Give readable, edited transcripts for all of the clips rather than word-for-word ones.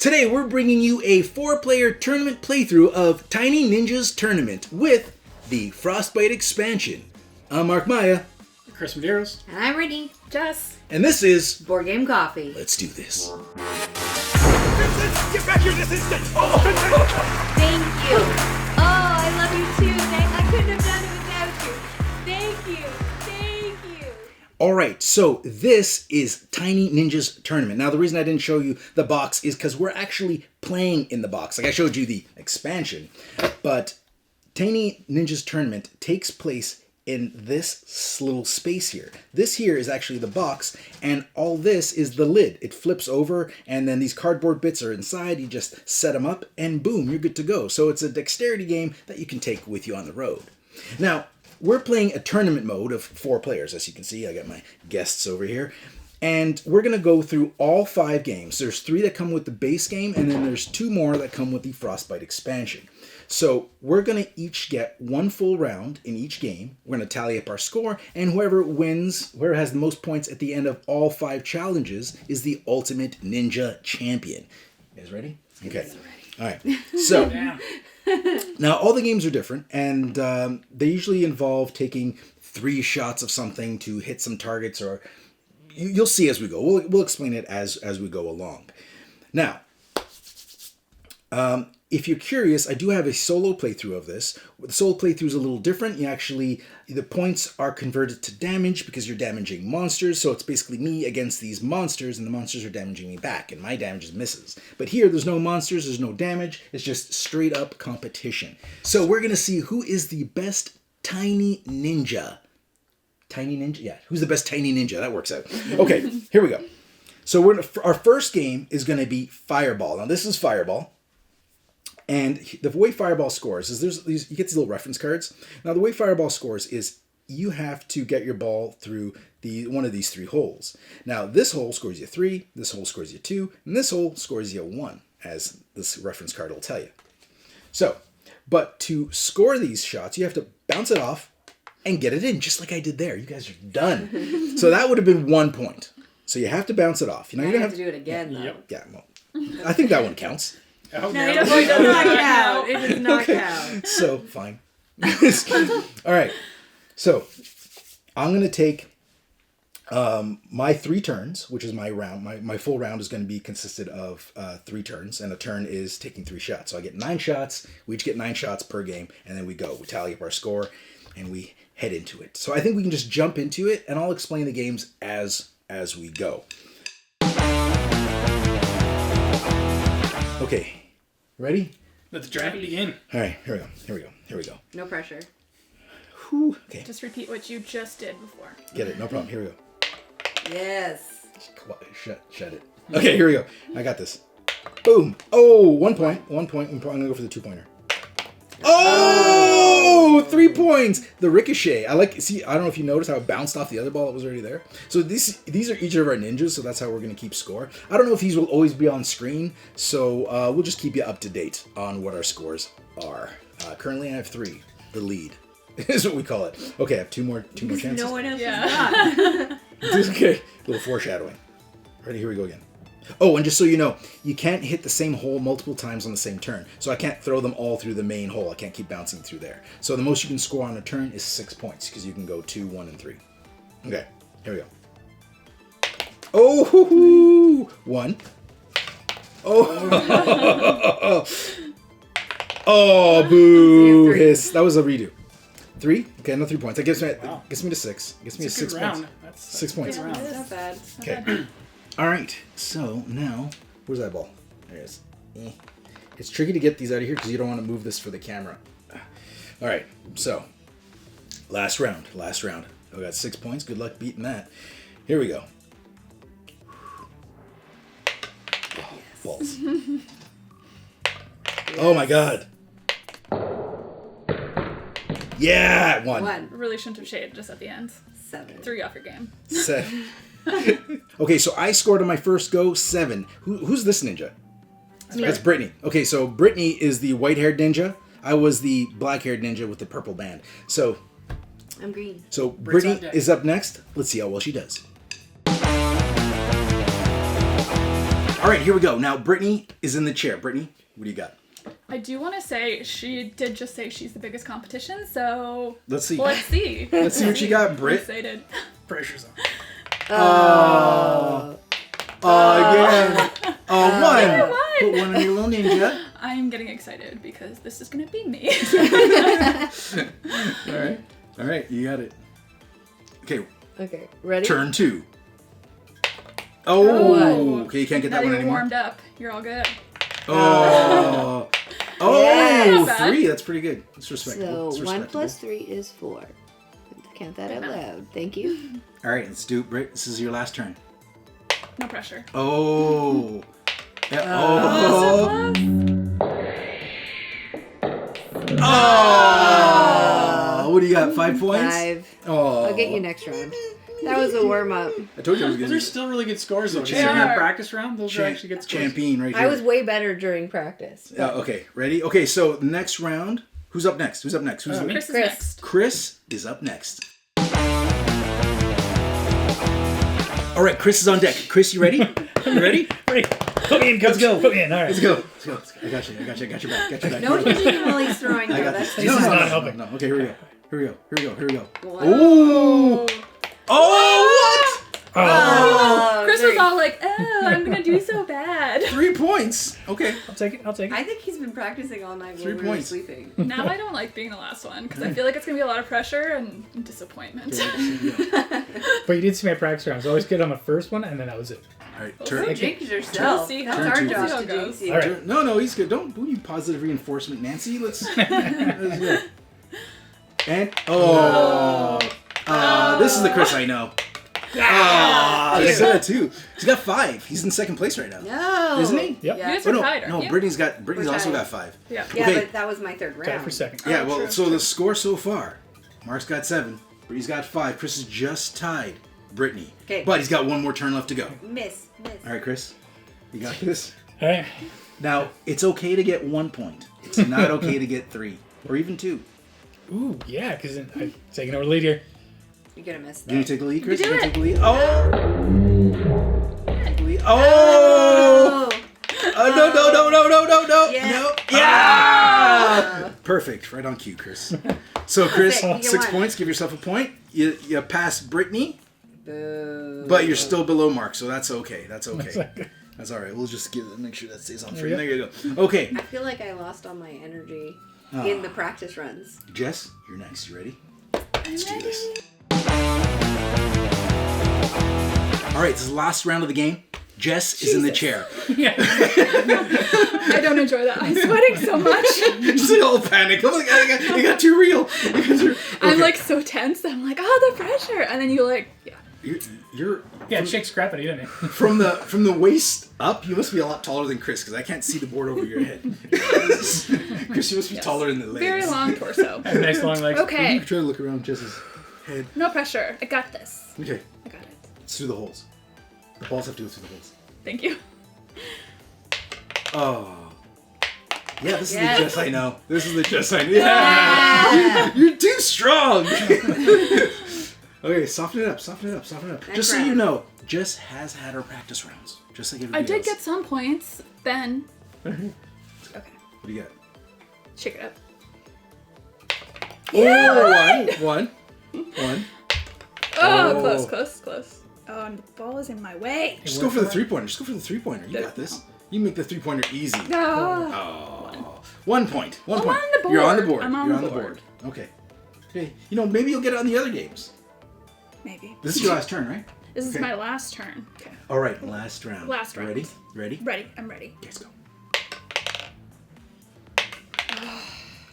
Today we're bringing you a 4-player tournament playthrough of Tiny Ninja's Tournament with the Frostbite expansion. I'm Mark Maya. Chris Medeiros. And I'm Brittany. Jess. And this is Board Game Coffee. Let's do this. Vincent, get back here this instant! Oh, Thank you. Oh, I love you too. I couldn't have done it without you. Thank you. Thank you. Alright, so this is Tiny Ninja's Tournament. Now the reason I didn't show you the box is because we're actually playing in the box. Like I showed you the expansion, but Tiny Ninja's Tournament takes place in this little space here. This here is actually the box, and all this is the lid. It flips over, and then these cardboard bits are inside. You just set them up, and boom, you're good to go. So it's a dexterity game that you can take with you on the road. Now, we're playing a tournament mode of 4 players. As you can see, I got my guests over here. And we're going to go through all 5 games. There's 3 that come with the base game, and then there's 2 more that come with the Frostbite expansion. So we're going to each get 1 full round in each game. We're going to tally up our score, and whoever wins, whoever has the most points at the end of all 5 challenges is the ultimate ninja champion. You guys ready? Okay. All right. So now all the games are different, and they usually involve taking 3 shots of something to hit some targets, or you'll see as we go. We'll explain it as we go along. Now, if you're curious, I do have a solo playthrough of this. The solo playthrough is a little different. The points are converted to damage because you're damaging monsters. So it's basically me against these monsters, and the monsters are damaging me back, and my damage is misses. But here, there's no monsters, there's no damage. It's just straight up competition. So we're going to see who is the best tiny ninja. Tiny ninja? Yeah, who's the best tiny ninja? That works out. Okay, here we go. So our first game is going to be Fireball. Now, this is Fireball. And the way Fireball scores is you get these little reference cards. Now, the way Fireball scores is you have to get your ball through one of these 3 holes. Now, this hole scores you 3, this hole scores you 2, and this hole scores you 1, as this reference card will tell you. So, but to score these shots, you have to bounce it off and get it in, just like I did there. You guys are done. So that would have been 1 point. So you have to bounce it off. You don't have to do it again, though. Yep. Yeah, well, I think that one counts. Oh, No, it does not count. It does not count. So, fine. All right. So, I'm going to take my 3 turns, which is my round. My full round is going to be consisted of 3 turns, and a turn is taking 3 shots. So I get 9 shots. We each get 9 shots per game, and then we go. We tally up our score, and we head into it. So I think we can just jump into it, and I'll explain the games as we go. Okay, ready? Let the drag begin. All right, here we go. No pressure. Whew. Okay, Just repeat what you just did before. get it, no problem. Here we go. Yes. Shut it. Okay, here we go. I got this. Boom. Oh, 1 point. I'm gonna go for the 2-pointer. Oh, 3 points. The ricochet. I don't know if you noticed how it bounced off the other ball that was already there. So these are each of our ninjas, so that's how we're going to keep score. I don't know if these will always be on screen, so we'll just keep you up to date on what our scores are. Currently, I have 3. The lead is what we call it. Okay, I have two more chances. No one else has got. Okay, a little foreshadowing. Ready? Here we go again. Oh, and just so you know, you can't hit the same hole multiple times on the same turn. So I can't throw them all through the main hole. I can't keep bouncing through there. So the most you can score on a turn is 6 points, because you can go 2, 1, and 3. Okay, here we go. Oh, hoo-hoo! 1. Oh, oh, boo! Hiss. That was a redo. 3. Okay, another 3 points. That gets me to 6. Gets me to 6 points. That's 6 points. Round. That's not bad. Okay. All right. So now, where's that ball? There it is. It's tricky to get these out of here because you don't want to move this for the camera. All right. So, last round. I got 6 points. Good luck beating that. Here we go. Oh, balls. Oh my God. Yeah, 1. 1. Really shouldn't have shaved just at the end. 7. 3 off your game. 7. Okay, so I scored on my first go 7. Who's this ninja? That's Brittany. Okay, so Brittany is the white-haired ninja. I was the black-haired ninja with the purple band. So I'm green. So Brittany is up next. Let's see how well she does. All right, here we go. Now, Brittany is in the chair. Brittany, what do you got? I do want to say she did just say she's the biggest competition, so Let's see. let's see. Let's see what you got, I'm Britt. excited. Pressure's on. Again. One. won. Put one on your little ninja. I'm getting excited because this is gonna be me. All right, you got it. Okay, Okay, ready? turn 2. Oh, okay, you can't get Now that one you're anymore. warmed up. You're all good. Oh, Yes. 3. That's pretty good. It's respectable. So It's 1 respectable. plus 3 is 4. Count that out loud. Thank you. All right, let's do it, Britt. This is your last turn. No pressure. Oh. Yeah, Oh. What do you got? 5 points? 5. Oh. I'll get you next round. That was a warm up. I told you I was Those gonna are still really good scores, though. They Considering are. that practice round, those are actually good scores. champion right here. I was way better during practice. Okay, ready? Okay, so next round. Who's up next? Who's up next? Who's me. Chris is Chris. next. Chris is up next. All right, Chris is on deck. Chris, you ready? You ready? Ready? Put me in, coach. Let's go. Put me in. All right. Let's go. Let's go. I got you. I got you. I got your back. Got your back. Don't hit him while he's throwing I though. got That's this. This is not helping. No. Okay, here we go. Here we go. Here we go. Here we go. Wow. Ooh. Oh, Oh, Chris there was all like, "Oh, I'm gonna do so bad." what? 3 points. Okay. I'll take it. I'll take it. I think he's been practicing all night 3 while we were points. sleeping. Now I don't like being the last one because I feel like it's gonna be a lot of pressure and disappointment. But you did see my practice rounds. I always get on the first one, and then that was it. All right. We'll Turn. see. Jinx yourself. See That's how- our turn job two. to See how it jinx goes. you. All right. No, he's good. Don't need positive reinforcement, Nancy. Let's go. And this is the Chris I know. I said that too. He's got 5. He's in second place right now. No. Isn't he? Yep. Yeah. You guys Oh are no, tied, no. aren't you? Brittany's We're also tied. got 5. Yeah. Yeah, Okay. but that was my third Tied round. for second. Yeah, well, true. so the score so far, Mark's got 7, Brittany's got 5. Chris is just tied Brittany. Okay. But he's got one more turn left to go. Miss. All right, Chris, you got this. All right. Now it's okay to get 1 point. It's not okay to get 3 or even 2. Ooh, yeah, because I'm taking over the lead here. You're gonna miss You gonna that. take the lead, Chris? do You gonna it. take the lead? Oh! Take the lead. Oh! No! Yeah. No! Yeah! Perfect. Right on cue, Chris. So, Chris, Perfect. You 6 won. points. Give yourself a point. You passed Brittany, Boo. but you're still below Mark, so that's okay. That's okay. That's all right. We'll just make sure that stays on There frame. you There you go. Okay, I feel like I lost all my energy in the practice runs. Jess, you're next. You ready? I'm ready. All right, this is the last round of the game. Jess is in the chair. I don't enjoy that. I'm sweating so much. She's like all panic. I'm like, it got too real. I'm like so tense. I'm like, oh, the pressure, and then you like, yeah. You're Yeah, it shakes crap out of you, doesn't it? from the waist up. You must be a lot taller than Chris because I can't see the board over your head. Chris, you must be taller than the legs. Very long torso. I have nice long legs. Okay, You try to look around Jess's head. no pressure. I got this. Okay, I got it. it's through the holes. The balls have to go through the holes. Thank you. Oh. Yeah, this is Yes. the Jess I know. This is the Jess I know. Yeah. You're too strong. Okay, soften it up. Just Next so you round. know, Jess has had her practice rounds. Just like everybody I did else. get some points. Then, okay, What do you got? shake it up. Oh, one. Oh, close. Oh, and the ball is in my way. Just go for the 3-pointer. You got this. You make the 3-pointer easy. No. Oh. 1 point. One I'm point. on the You're on the board. board. I'm on You're the on the board. board. Okay. Okay. You know, maybe you'll get it on the other games. Maybe. This is your last turn, right? This is Okay. my last turn. Okay. All right, last round. Last round. Ready? Ready? Ready. I'm ready. Let's go.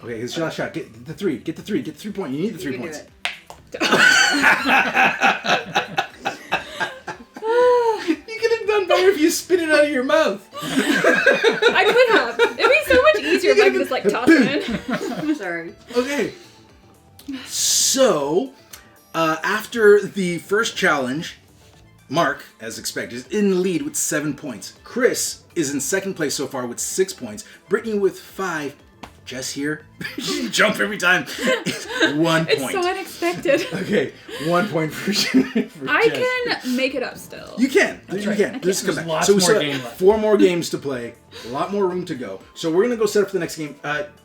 Okay, it's your last shot. Get the 3. Get the 3 point. You need the 3 You can do points. it. You could have done better if you spit it out of your mouth. I could have. It'd be so much easier if I could just like toss it in. I'm sorry. Okay. So, after the first challenge, Mark, as expected, is in the lead with 7 points. Chris is in second place so far with 6 points. Brittany with 5. Jess here, she jump every time. It's 1 It's point. so unexpected. Okay, 1 point for I Jess. can make it up still. You can. You right. can. Just come There's back. lots So we more still game have left. 4 more games to play. A lot more room to go. So we're gonna go set up for the next game.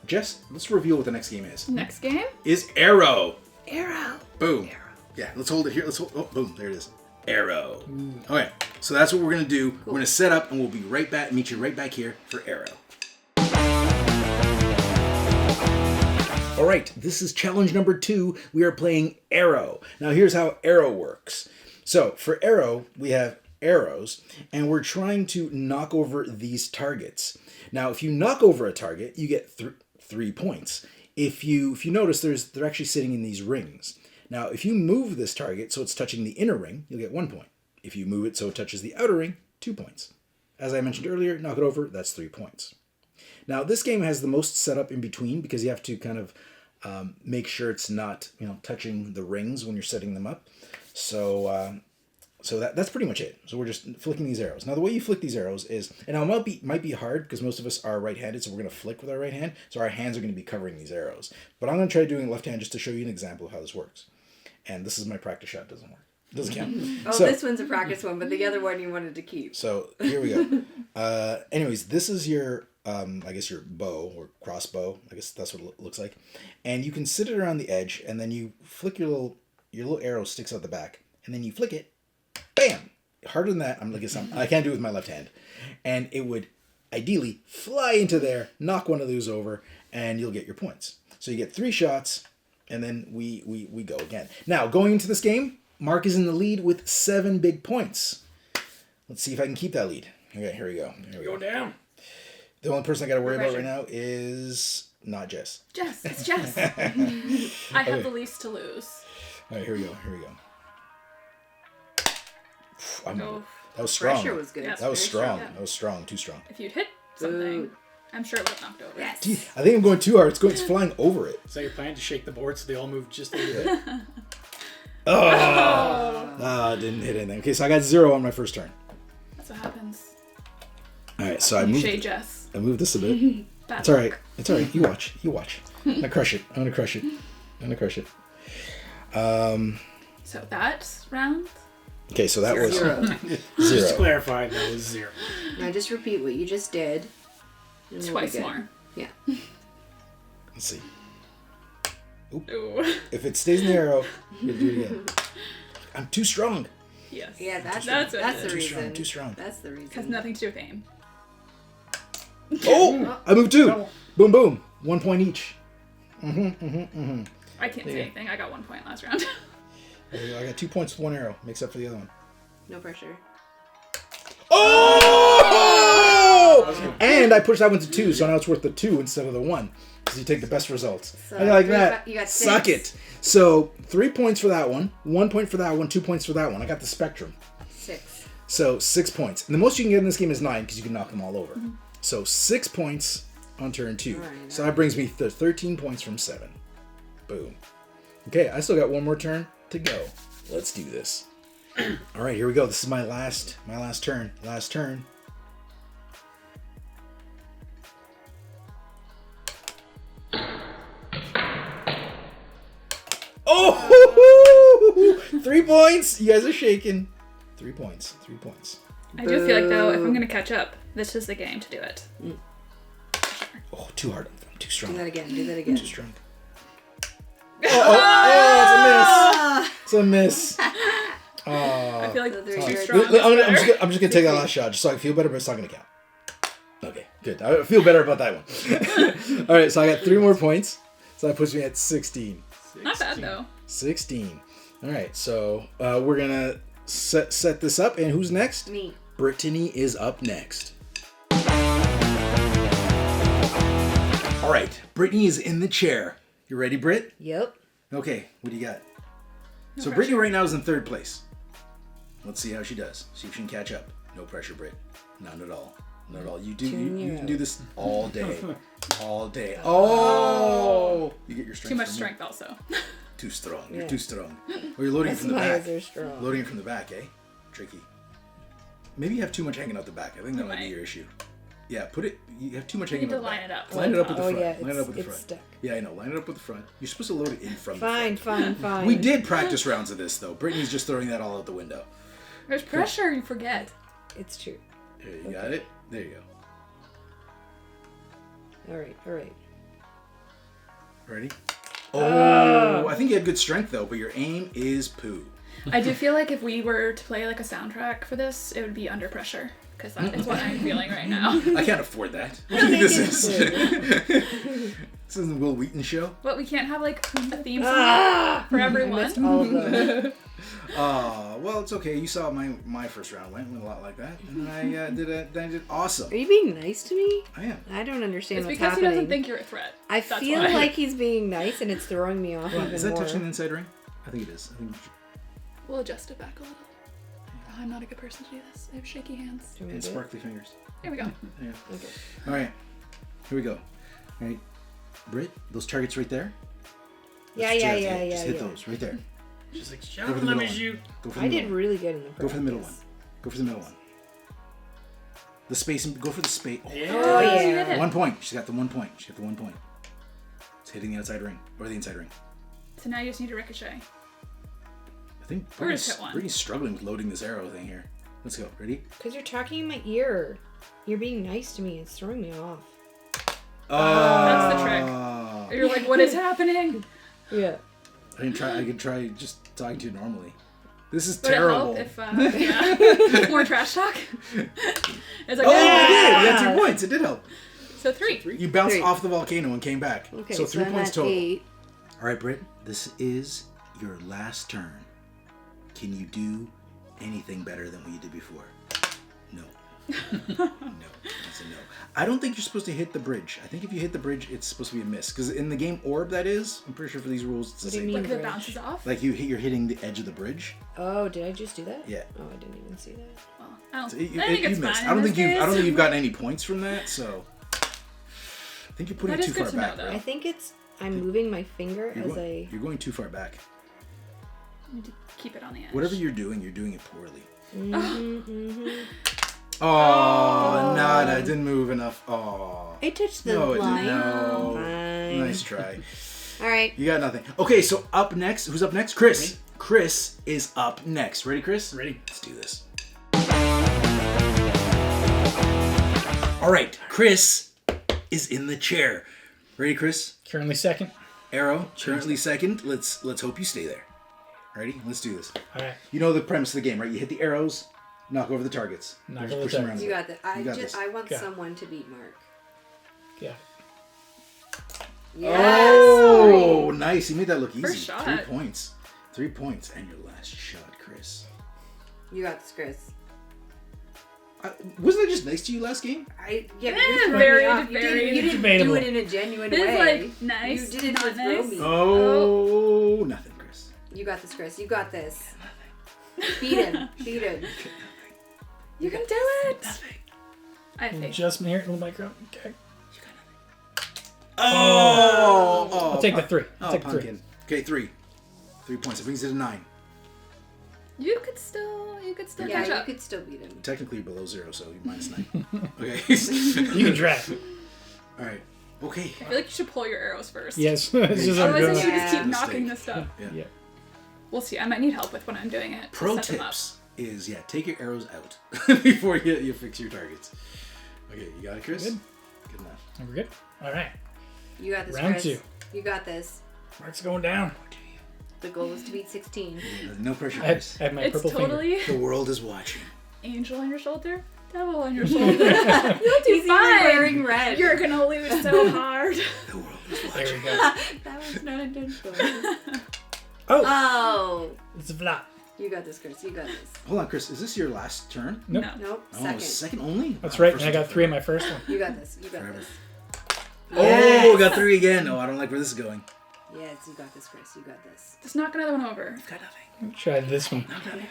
Jess, let's reveal what the next game is. Next game? Is Arrow. Arrow. Boom. Yeah, let's hold it here. Let's hold. Oh, boom. There it is. Arrow. Okay, so that's what we're gonna do. We're gonna set up, and we'll be right back. Meet you right back here for Arrow. All right, this is challenge number 2. We are playing Arrow. Now, here's how Arrow works. So, for Arrow, we have arrows, and we're trying to knock over these targets. Now, if you knock over a target, you get 3 points. If you notice, they're actually sitting in these rings. Now, if you move this target so it's touching the inner ring, you'll get 1 point. If you move it so it touches the outer ring, 2 points. As I mentioned earlier, knock it over, that's 3 points. Now, this game has the most setup in between because you have to kind of make sure it's not, touching the rings when you're setting them up. So that's pretty much it. So we're just flicking these arrows. Now, the way you flick these arrows is, and now it might be hard because most of us are right-handed, so we're going to flick with our right hand. So our hands are going to be covering these arrows. But I'm going to try doing left hand just to show you an example of how this works. And this is my practice shot. It doesn't work. It doesn't count. Oh, So- this one's a practice one, but the other one you wanted to keep. So here we go. Anyways, this is your, I guess your bow or crossbow. I guess that's what it looks like. And you can sit it around the edge, and then you flick your little arrow sticks out the back, and then you flick it. Bam! Harder than that. I can't do it with my left hand. And it would ideally fly into there, knock one of those over, and you'll get your points. So you get 3 shots, and then we go again. Now, going into this game, Mark is in the lead with 7 big points. Let's see if I can keep that lead. Okay, here we go. Go down. The only person I got to worry about right now is not Jess. Jess. It's Jess. I have the least to lose. All right, here we go. Oh. That was strong. Pressure was good. Yes. That was Very strong. Yeah. That was strong. Too strong. If you'd hit something, I'm sure it would have knocked over. Yes. Gee, I think I'm going too hard. It's flying over it. Is that your plan to shake the board so they all move just a little bit? Didn't hit anything. Okay, so I got 0 on my first turn. That's what happens. All right, so I moved Jess. this a bit. Bad It's all right. luck. It's all right. You watch. I'm gonna crush it. So that round? Okay, so that was 0. Just to clarify, that was 0. Now just repeat what you just did. and we'll be Twice good. more. Yeah. Let's see. Ooh. If it stays in the arrow, you gotta do it again. I'm too strong. Yes. Yeah, that's what the it is. reason. Too strong. That's the reason. Has nothing to do with aim. Oh! I moved 2. Double. Boom, boom. 1 point each. I can't say anything. I got 1 point last round. There we go. I got 2 points with 1 arrow. Makes up for the other one. No pressure. Oh! And I pushed that one to 2, so now it's worth the 2 instead of the 1. Because you take the best results. So I like you that. got 6. Suck it. So 3 points for that one, 1 point for that one, 2 points for that one. I got the spectrum. 6. So 6 points. And the most you can get in this game is 9 because you can knock them all over. So 6 points on turn 2. Right, So that brings me to 13 points from 7. Boom. Okay, I still got 1 more turn to go. Let's do this. All right, here we go. This is my last turn. Last turn. Oh! 3 points. You guys are shaking. 3 points. 3 points. I do feel like, though, if I'm going to catch up, this is the game to do it. Oh, too hard. I'm too strong. Do that again. Too strong. Oh, it's a miss. It's a miss. I feel like So too there's strong. your- is I'm better. just gonna take that last shot just so I feel better, but it's not gonna count. Okay, good. I feel better about that one. All right, so I got 3 more points, so that puts me at 16. Not bad, though. 16. All right, so we're gonna set this up, and who's next? Me. Brittany is up next. All right, Brittany is in the chair. You ready, Britt? Yep. Okay, what do you got? So pressure. Brittany right now is in 3rd place. Let's see how she does. See if she can catch up. No pressure, Britt. None at all. Not at all. You can do this all day. All day. Oh! You get your strength. Too much from me. strength, also. Too strong. You're Yeah. too strong. Or you're loading it That's from the why back. they're strong. Loading it from the back, eh? Tricky. Maybe you have too much hanging out the back. I think that might be Might. your issue. Yeah, put it. You have too much You hanging need to out the line back. it up. Line it up with the Oh, front. yeah, Line it up with the it's front. stuck. Yeah, I know. Line it up with the front. You're supposed to load it in from the Fine, front. fine. We did practice rounds of this, though. Brittany's just throwing that all out the window. There's pressure, you forget. It's true. Here, you got it? There you go. All right. Ready? Oh, I think you had good strength, though, but your aim is poo. I do feel like if we were to play like a soundtrack for this, it would be Under Pressure. Because that is what I'm feeling right now. I can't afford that. What do you think this is? This isn't the Will Wheaton show? But we can't have like a theme song for I everyone. missed all of them. Well, it's okay. You saw my first round went a lot like that, and I did awesome. Are you being nice to me? I am. I don't understand It's what's because happening. he doesn't think you're a threat. I That's feel why. like he's being nice, and it's throwing me off even Is that more. touching the inside ring? I think it is. I think. We'll adjust it back a little. Oh, I'm not a good person to do this. I have shaky hands. Do you want And to do it? sparkly fingers. Here we go. Yeah. Okay. All right. Here we go. All right. Britt, those targets right there. Yeah. Just hit those right there. She's like, Go shut for up, the let middle me one. shoot. Go for the I middle did one. really good in the practice. Go for the middle one. Go for the middle one. The space and go for the space. Oh, Oh, you yeah. hit it. 1 point. She's got the 1 point. She got the 1 point. It's hitting the outside ring or the inside ring. So now you just need to ricochet. I think Or just hit one. Brittany's struggling with loading this arrow thing here. Let's go. Ready? Because you're talking in my ear. You're being nice to me. It's throwing me off. That's the trick. You're like, what is happening? Yeah. I could try just talking to you normally. This is Would terrible. it help if, yeah. More trash talk? It's like, Oh, it did. You got 2 points. It did help. So 3. You bounced 3. off the volcano and came back. Okay, so 3 I'm points at total. 8. All right, Britt. This is your last turn. Can you do anything better than what you did before? No. No. That's a no. I don't think you're supposed to hit the bridge. I think if you hit the bridge, it's supposed to be a miss. Because in the game Orb, that is, I'm pretty sure for these rules, it's the What do you same. mean? Like if it Bridge. bounces off? Like you're hitting the edge of the bridge. Oh, did I just do that? Yeah. Oh, I didn't even see that. Well, I don't So I think it's missed. fine. I don't in think this you've. I don't case. think you've gotten any points from that. So I think you're putting That it is too good far to know, back. though. Bro. I think it's... I'm moving my finger You're as going, you're going too far back. You need to keep it on the edge. Whatever you're doing it poorly. Mm-hmm. Oh, nada. It didn't move enough. Oh. I touched the No, it line. didn't. No. Fine. Nice try. All right. You got nothing. Okay, so up next. Who's up next? Chris. Chris is up next. Ready, Chris? Ready. Let's do this. All right, Chris is in the chair. Ready, Chris? Currently second. Arrow, currently second. Let's hope you stay there. Ready? Let's do this. All right. You know the premise of the game, right? You hit the arrows, knock over the targets. Knock Just over the push them targets. around You a got bit. that. You got this. I want Yeah. someone to beat Mark. Yeah. Yes. Oh, nice. You made that look easy. First shot. 3 points. 3 points. And your last shot, Chris. You got this, Chris. Wasn't I just nice to you last game? Yeah, Eh, you threw very me off. You very didn't do debatable. it in a genuine This is way. like nice. You did it not to throw nice. me. Oh, nothing, Chris. You got this, Chris. You got this. Beat him. Beat him. You can do it. I have faith. Adjustment here in the micro. Okay. Oh! I'll take the 3. I'll Oh, take the 3. pumpkin. Okay, 3. 3 points. It brings it to 9. You could still Yeah, catch you up. could still beat him. Technically below 0, so you're minus 9. Okay. You can try. All right. Okay. I feel like you should pull your arrows first. Yes. It's just how it Otherwise, goes. you just keep Yeah. knocking Mistake. this stuff. Yeah. We'll see. I might need help with when I'm doing it. to Pro set them up. tips is, take your arrows out before you fix your targets. Okay, you got it, Chris? Good. Good enough. We're good. All right. You got this, Round Chris. 2. You got this. Mark's going down. The goal is to beat 16. No pressure, I have, Chris. I have my It's purple totally The world is watching. angel on your shoulder, devil on your shoulder. You'll do He's even fine. wearing red. You're gonna lose so hard. The world is finger. watching. There we go. That was not intentional. Oh, Oh. it's a flop. You got this, Chris. You got this. Hold on, Chris. Is this your last turn? Nope. No. Nope. Oh, Second. second only? That's Oh, right. first And I got one's 3 in my first one. You got this. You got Forever. this. Oh, got 3 again. Oh, I don't like where this is going. Yes, you got this, Chris. You got this. Just knock another one over. Got nothing. Try this one. Nothing over.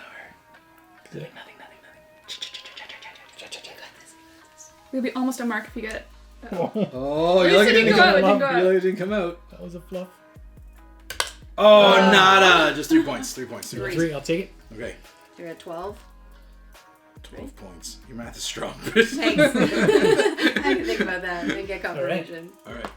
Good. Nothing. We'll be almost a mark if you get. Oh, Oh, At you're least lucky it didn't go out. It didn't go You're out. lucky it didn't come out. that was a fluff. Oh, nada. Just 3 points. 3 points. 3 points. 3. I'll take it. Okay. You're at 12. 12 points. Your math is strong. Thanks. I can think about that and get confirmation.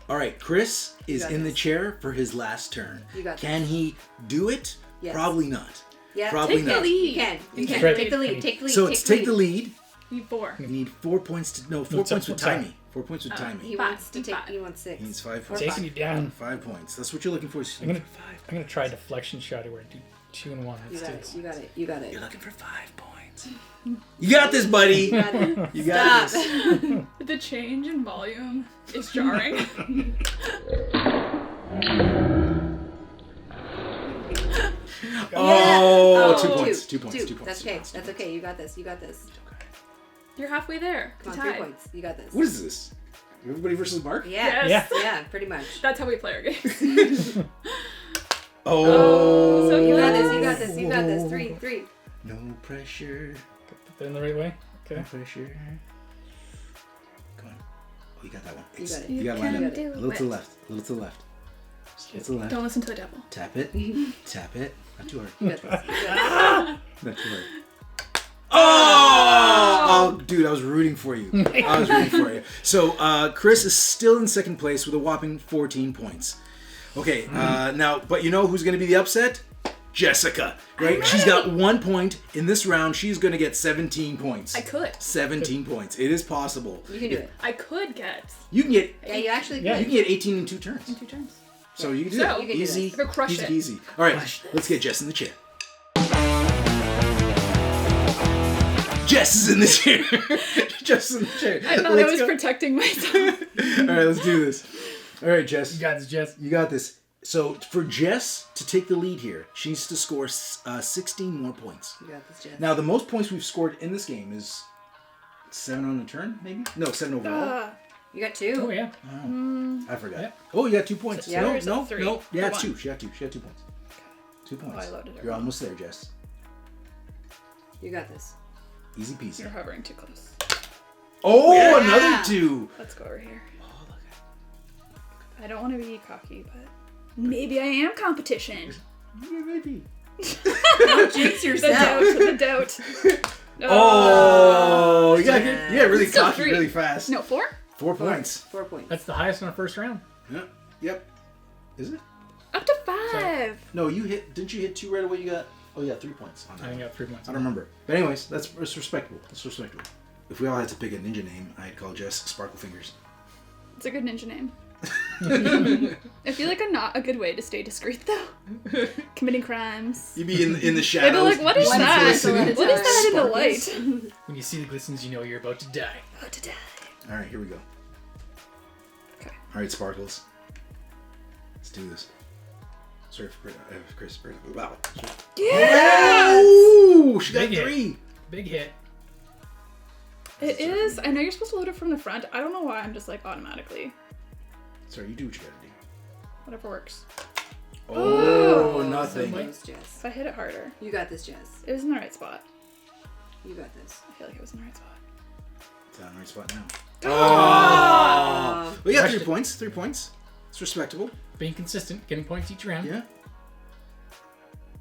All right. Chris is got in the this. chair for his last turn. You got Can he do it? Yes. Probably not. Yeah, Probably Take the not. lead. You can. You can. Right. Take the lead. Take the lead. So it's take the lead. You 4. You need 4 points to... No, 4 it's points up- with sorry. timing. 4 points with timing. He Five. wants to Need take. five. He wants 6. He needs 5 Or points. Taking you down. 5 points. That's what you're looking for. I'm gonna try a deflection shot where I do 2 and 1. You Let's got do it. this. You got it. You got it. You're looking for 5 points. You got this, buddy. You got it. You got Stop. this. The change in volume is jarring. Oh, Oh. 2 points. 2 points. 2 points. That's 2 okay. points. That's okay. You got this. You got this. You're halfway there. Come on, Tied. 3 points. You got this. What is this? Everybody versus Mark? Yeah. Yes. Yeah. Pretty much. That's how we play our games. Oh. So You got Yes. this. You got this. You got this. 3. 3. No pressure. Put that in the right way. No Okay. pressure. Come on. Oh, you got that one. You got it. You got it can lined up. do A little to the it. left. A little to the left. A little to the left. Don't listen to the devil. Tap it. Tap it. Not too hard. You got this. You got Not too hard. Oh, dude, I was rooting for you. I was rooting for you. So, Chris is still in second place with a whopping 14 points. Okay, now, but you know who's going to be the upset? Jessica, right? She's got 1 point. In this round, she's going to get 17 points. I could. 17 points. It is possible. this. You can do it. I could get You can get Yeah, you actually Yeah. you could. can get 18 in 2 turns. 2 turns. So you can do So, that. you can do Easy. that. I could crush easy it. peasy. All right, let's get Jess in the chair. Jess is in the chair. Jess is in the chair. I thought I Let's was go. protecting myself. All right, let's do this. All right, Jess. You got this, Jess. You got this. So for Jess to take the lead here, she needs to score 16 more points. You got this, Jess. Now, the most points we've scored in this game is 7 on the turn, maybe? No, 7 overall. You got 2. Oh yeah. I forgot. Yeah. Oh, you got 2 points. Yeah. No, Or is it no, 3? no. Yeah, Or it's 2. 1? She had 2. She had 2 points. 2 points. I loaded it You're wrong. almost there, Jess. You got this. Easy peasy. You're hovering too close. Oh, Yeah. another 2. Let's go over here. Oh, look at I don't want to be cocky, but maybe I am competition. Yeah, maybe. Don't jinx The yourself. doubt. The doubt. Oh, you got good. Jess. Yeah, really Still cocky, 3. really fast. No, 4? 4 points. 4 points. That's the highest in our first round. Yeah. Yep. Is it? Up to 5. No, you hit. Didn't you hit 2 right away? You got. Oh yeah, 3 points. On that I one. got 3 points. I don't remember. But anyways, that's respectable. That's respectable. If we all had to pick a ninja name, I'd call Jess Sparkle Fingers. It's a good ninja name. I feel like not a good way to stay discreet though. Committing crimes. You'd be in the They'd be shadows. like, what is You'd be that? listening. What is that in the Sparkles. light? When you see the glistens, you know you're about to die. About to die. All right, here we go. Okay. All right, Sparkles. Let's do this. Sorry for Chris. Wow. Yeah! Ooh, she got Big hit. 3. Big hit. It is. I know you're supposed to load it from the front. I don't know why I'm just like automatically. Sorry, you do what you gotta do. Whatever works. Oh, So nothing. close, Jess. If I hit it harder, You got this, Jess. it was in the right spot. You got this. I feel like it was in the right spot. It's on the right spot now. Oh. We got Rushed 3 it. points. 3 points. It's respectable. Being consistent, getting points each round. Yeah.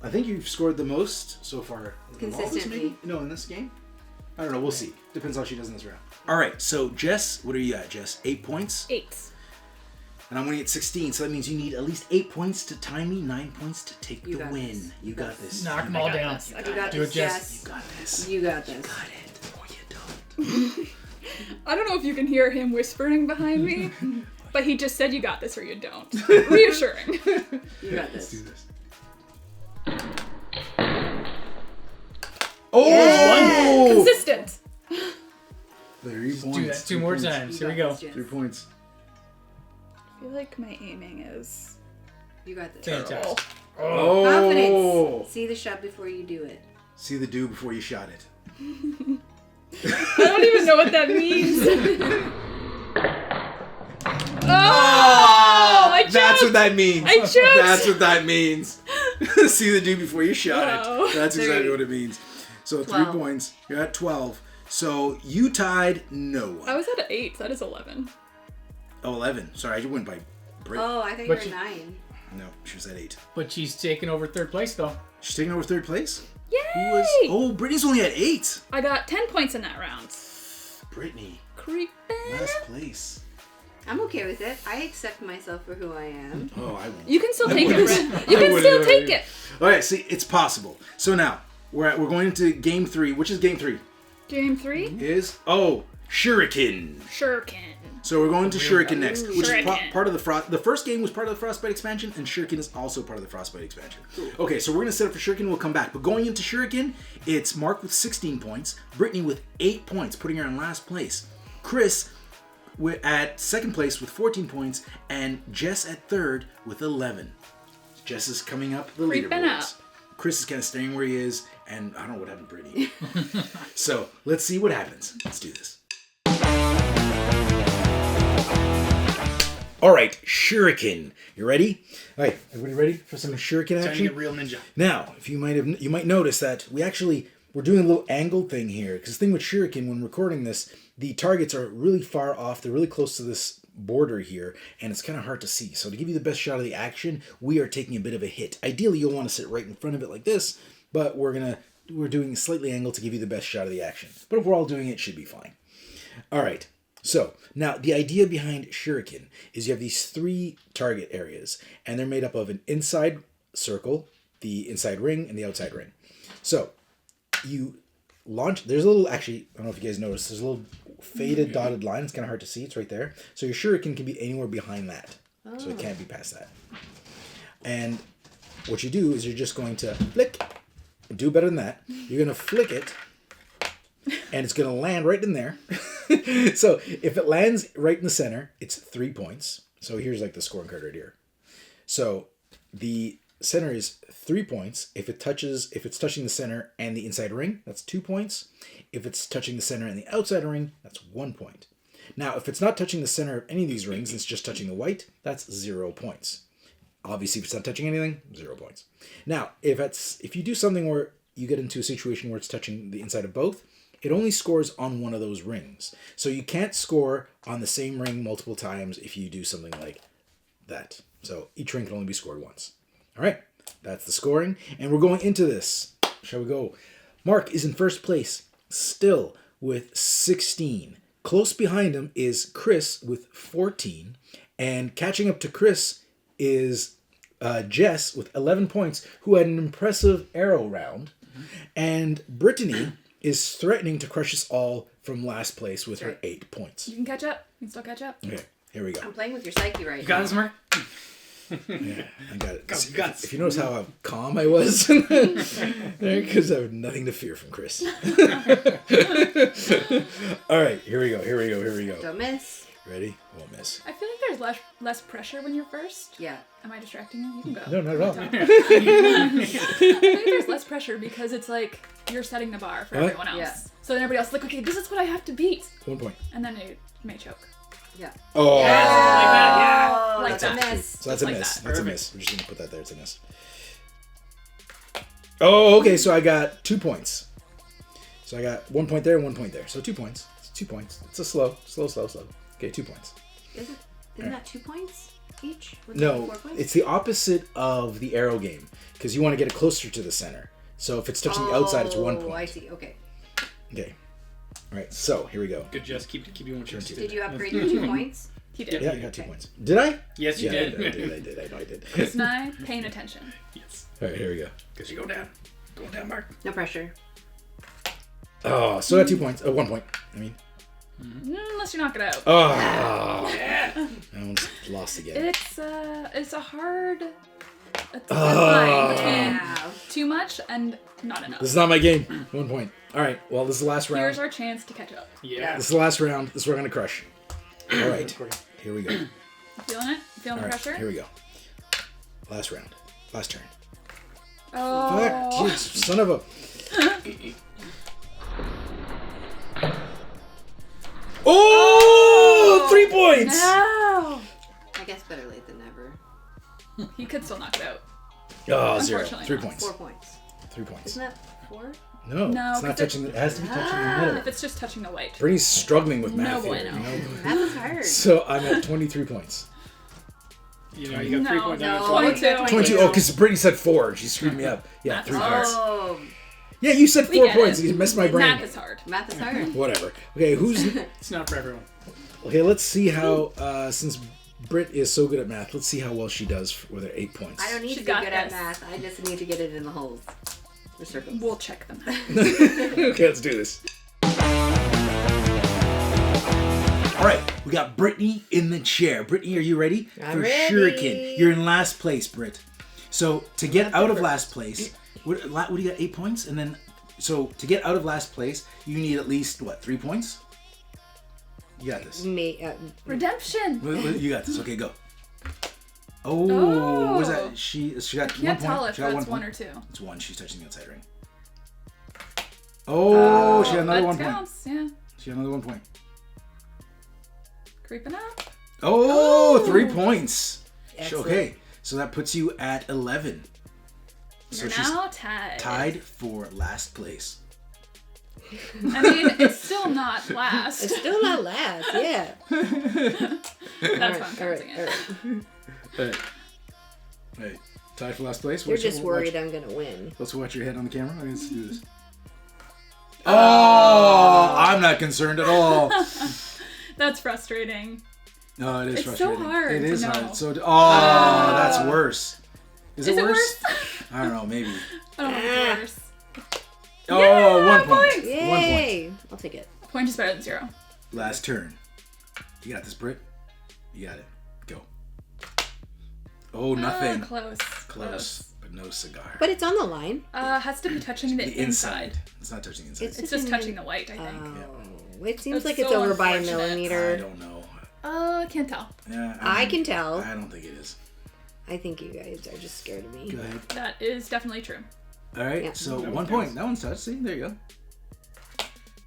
I think you've scored the most so far. in all of this, Consistently. maybe? No, in this game? I don't know. We'll see. Depends how she does in this round. All right. So, Jess, what are you at, Jess? 8 points? 8. And I'm winning at 16. So that means you need at least 8 points to tie me, 9 points to take You the got win. this. You got this. Knock them You all got down. this. You got Do this, it, Jess. Jess. got this. You got this. Got it. Or you don't. I don't know if you can hear him whispering behind me, but he just said you got this or you don't. Reassuring. You got Let's do this. this. Oh! Consistent. 3 points. Do that 2 more points. times. You Here we got go. this, Jess. 3 points. I feel like my aiming is You got this. Fantastic. Oh! Confidence. See the shot before you do it. See the do before you shot it. I don't even know what that means. Oh! I That's choked! what that means. I choked! That's what that means. See the do before you shot Wow. it. That's exactly 3. what it means. So 3 12. points. You're at 12. So you tied no one. I was at 8, so that is 11. Oh, 11. Sorry, I went by break. Oh, I think But you're you- 9. No, she was at 8. But she's taking over 3rd place though. She's taking over 3rd place? Yeah! Who was? Oh, Brittany's only at 8. I got 10 points in that round. Brittany, Creepin'. last place. I'm okay with it. I accept myself for who I am. Oh, I won't. You can still take it, Brett. You can still take it. All right, see, it's possible. So now we're going into game 3. Which is game 3? Game 3? Is Shuriken. Shuriken. So we're going to Shuriken next, which is Shuriken. part of the first game was part of the Frostbite expansion, and Shuriken is also part of the Frostbite expansion. Okay, so we're gonna set up for Shuriken. We'll come back, but going into Shuriken, it's Mark with 16 points, Brittany with 8 points, putting her in last place. Chris at second place with 14 points, and Jess at third with 11. Jess is coming up the Creeping leaderboards. up. Chris is kind of staying where he is, and I don't know what happened to Brittany. So let's see what happens. Let's do this. All right, Shuriken. You ready? All right, everybody ready for some Shuriken Time to action? get real ninja. Now, if you might notice that we're doing a little angle thing here, because the thing with Shuriken, when recording this, the targets are really far off. They're really close to this border here, and it's kind of hard to see. So to give you the best shot of the action, we are taking a bit of a hit. Ideally, you'll want to sit right in front of it like this, but we're doing slightly angled to give you the best shot of the action. But if we're all doing it, it should be fine. All right. So, now, the idea behind Shuriken is you have these 3 target areas, and they're made up of an inside circle, the inside ring, and the outside ring. So, you launch, there's a little, actually, I don't know if you guys noticed, there's a little faded dotted line. It's kind of hard to see. It's right there. So, your Shuriken can be anywhere behind that. So, it can't be past that. And what you do is you're just going to flick, do better than that. You're going to flick it, and it's going to land right in there. So if it lands right in the center, it's 3 points. So here's like the scoring card right here. So the center is 3 points. If it's touching the center and the inside ring, that's 2 points. If it's touching the center and the outside ring, that's 1 point. Now, if it's not touching the center of any of these rings, it's just touching the white, that's 0 points. Obviously, if it's not touching anything, 0 points. Now, if you do something where you get into a situation where it's touching the inside of both, it only scores on one of those rings. So you can't score on the same ring multiple times if you do something like that. So each ring can only be scored once. All right, that's the scoring. And we're going into this. Shall we go? Mark is in first place, still with 16. Close behind him is Chris with 14. And catching up to Chris is Jess with 11 points, who had an impressive arrow round. And Brittany is threatening to crush us all from last place with her 8 points. You can catch up. You can still catch up. Okay, here we go. I'm playing with your psyche right You now. got this, Mark? Yeah, I got it. Guts. If you notice how calm I was there, because I have nothing to fear from Chris. All right, here we go. Don't miss. Ready? Won't miss. I feel like there's less pressure when you're first. Yeah. Am I distracting you? You can go. No, not at all. I think there's less pressure because it's like you're setting the bar for What? everyone else. Yeah. So then everybody else is like, okay, this is what I have to beat. 1 point. And then you may choke. Yeah. Oh. Like that, Oh, Like that's a that. miss. So that's a Like miss. that. That's a miss. We're just going to put that there. It's a miss. Oh, okay. So I got 2 points. So I got 1 point there and 1 point there. So 2 points. It's 2 points. It's a slow. Okay, 2 points. Isn't that 2 points each? Wasn't No, that 4 points? it's the opposite of the arrow game because you want to get it closer to the center. So if it's touching the outside, it's 1 point. Oh, I see. Okay. Okay. All right. So here we go. Good, Jess. Keep doing what you're doing. Did you upgrade your 2 points? He did. Yeah, I got 2 points. Did I? Yes, you Yeah, did. I did. I know I did. Chris and I paying attention. Yes. All right, here we go. Because you go down. Going down, Mark. No pressure. Oh, so I got 2 points. 1 point. I mean. Unless you knock it out. Oh. I almost lost again. It's a hard line between Yeah. too much and not enough. This is not my game. 1 point. All right. Well, this is the last round. Here's our chance to catch up. Yeah. This is the last round. This is where I'm gonna crush. All right. Here we go. You feeling it? You feeling All the right. pressure? Here we go. Last round. Last turn. Oh. Fuck, dude, son of a. Oh, 3 points. No. I guess better late than never. He could still knock it out. Oh, 0. Unfortunately 3 not. points. 4 points. 3 points. Isn't that 4? No, No, it's not 'cause touching. It has to be touching the middle. If it's just touching the white. Brittany's struggling with No math here. bueno. You know? That was hard. So I'm at 23 points. You know, you got 3 No, points. no. on 22. 22. Oh, because Brittany said 4. She screwed me up. Yeah, That's 3 points. Oh. Yeah, you said We 4 get points. it. You messed my brain. Math is hard. Math is hard. Whatever. Okay, who's... It's not for everyone. Okay, let's see how, since Britt is so good at math, let's see how well she does with her 8 points. I don't need She to be got good at this. math. I just need to get it in the holes. The circles. We'll check them. Okay, let's do this. All right, we got Brittany in the chair. Brittany, are you ready? I'm for ready. Shuriken. You're in last place, Britt. So to get out of last place, what do you got? 8 points, and then so to get out of last place, you need at least what? 3 points. You got this. Redemption. You got this. Okay, go. Oh, Oh. what was that? She got 1 Can't point. tell if She got that's 1 one or point. two. It's 1. She's touching the outside ring. Oh, she got another That 1 point. counts. Yeah. She got another 1 point. Creeping up. Oh, 3 points. Excellent. Okay, so that puts you at 11. So You're she's now tied. tied for last place. I mean, it's still not last. It's still not last. Yeah. That's why I'm counting it. Hey, tied for last place. You're Watch- just worried watch- I'm gonna win. Let's watch your head on the camera. Let's do this. Oh, I'm not concerned at all. That's frustrating. No, it is It's so frustrating. hard It to is know. hard. So, that's worse. Is Is it it worse? worse? I don't know. Maybe. I don't know if it's worse. Oh, Yeah, 1 point. points. 1 point. Yay! I'll take it. A point is better than 0. Last turn. You got this, Britt. You got it. Go. Oh, nothing. Close. But no cigar. But it's on the line. Has to be touching the, The inside. It's not touching the inside. It's just touching the white, I think. Oh, it seems That's like it's so over by a unfortunate. I millimeter. don't know. Can't tell. Yeah, I can tell. I don't think it is. I think you guys are just scared of me. Go ahead. That is definitely true. All right. Yeah. So That 1 one point. counts. That one's touched. See, there you go.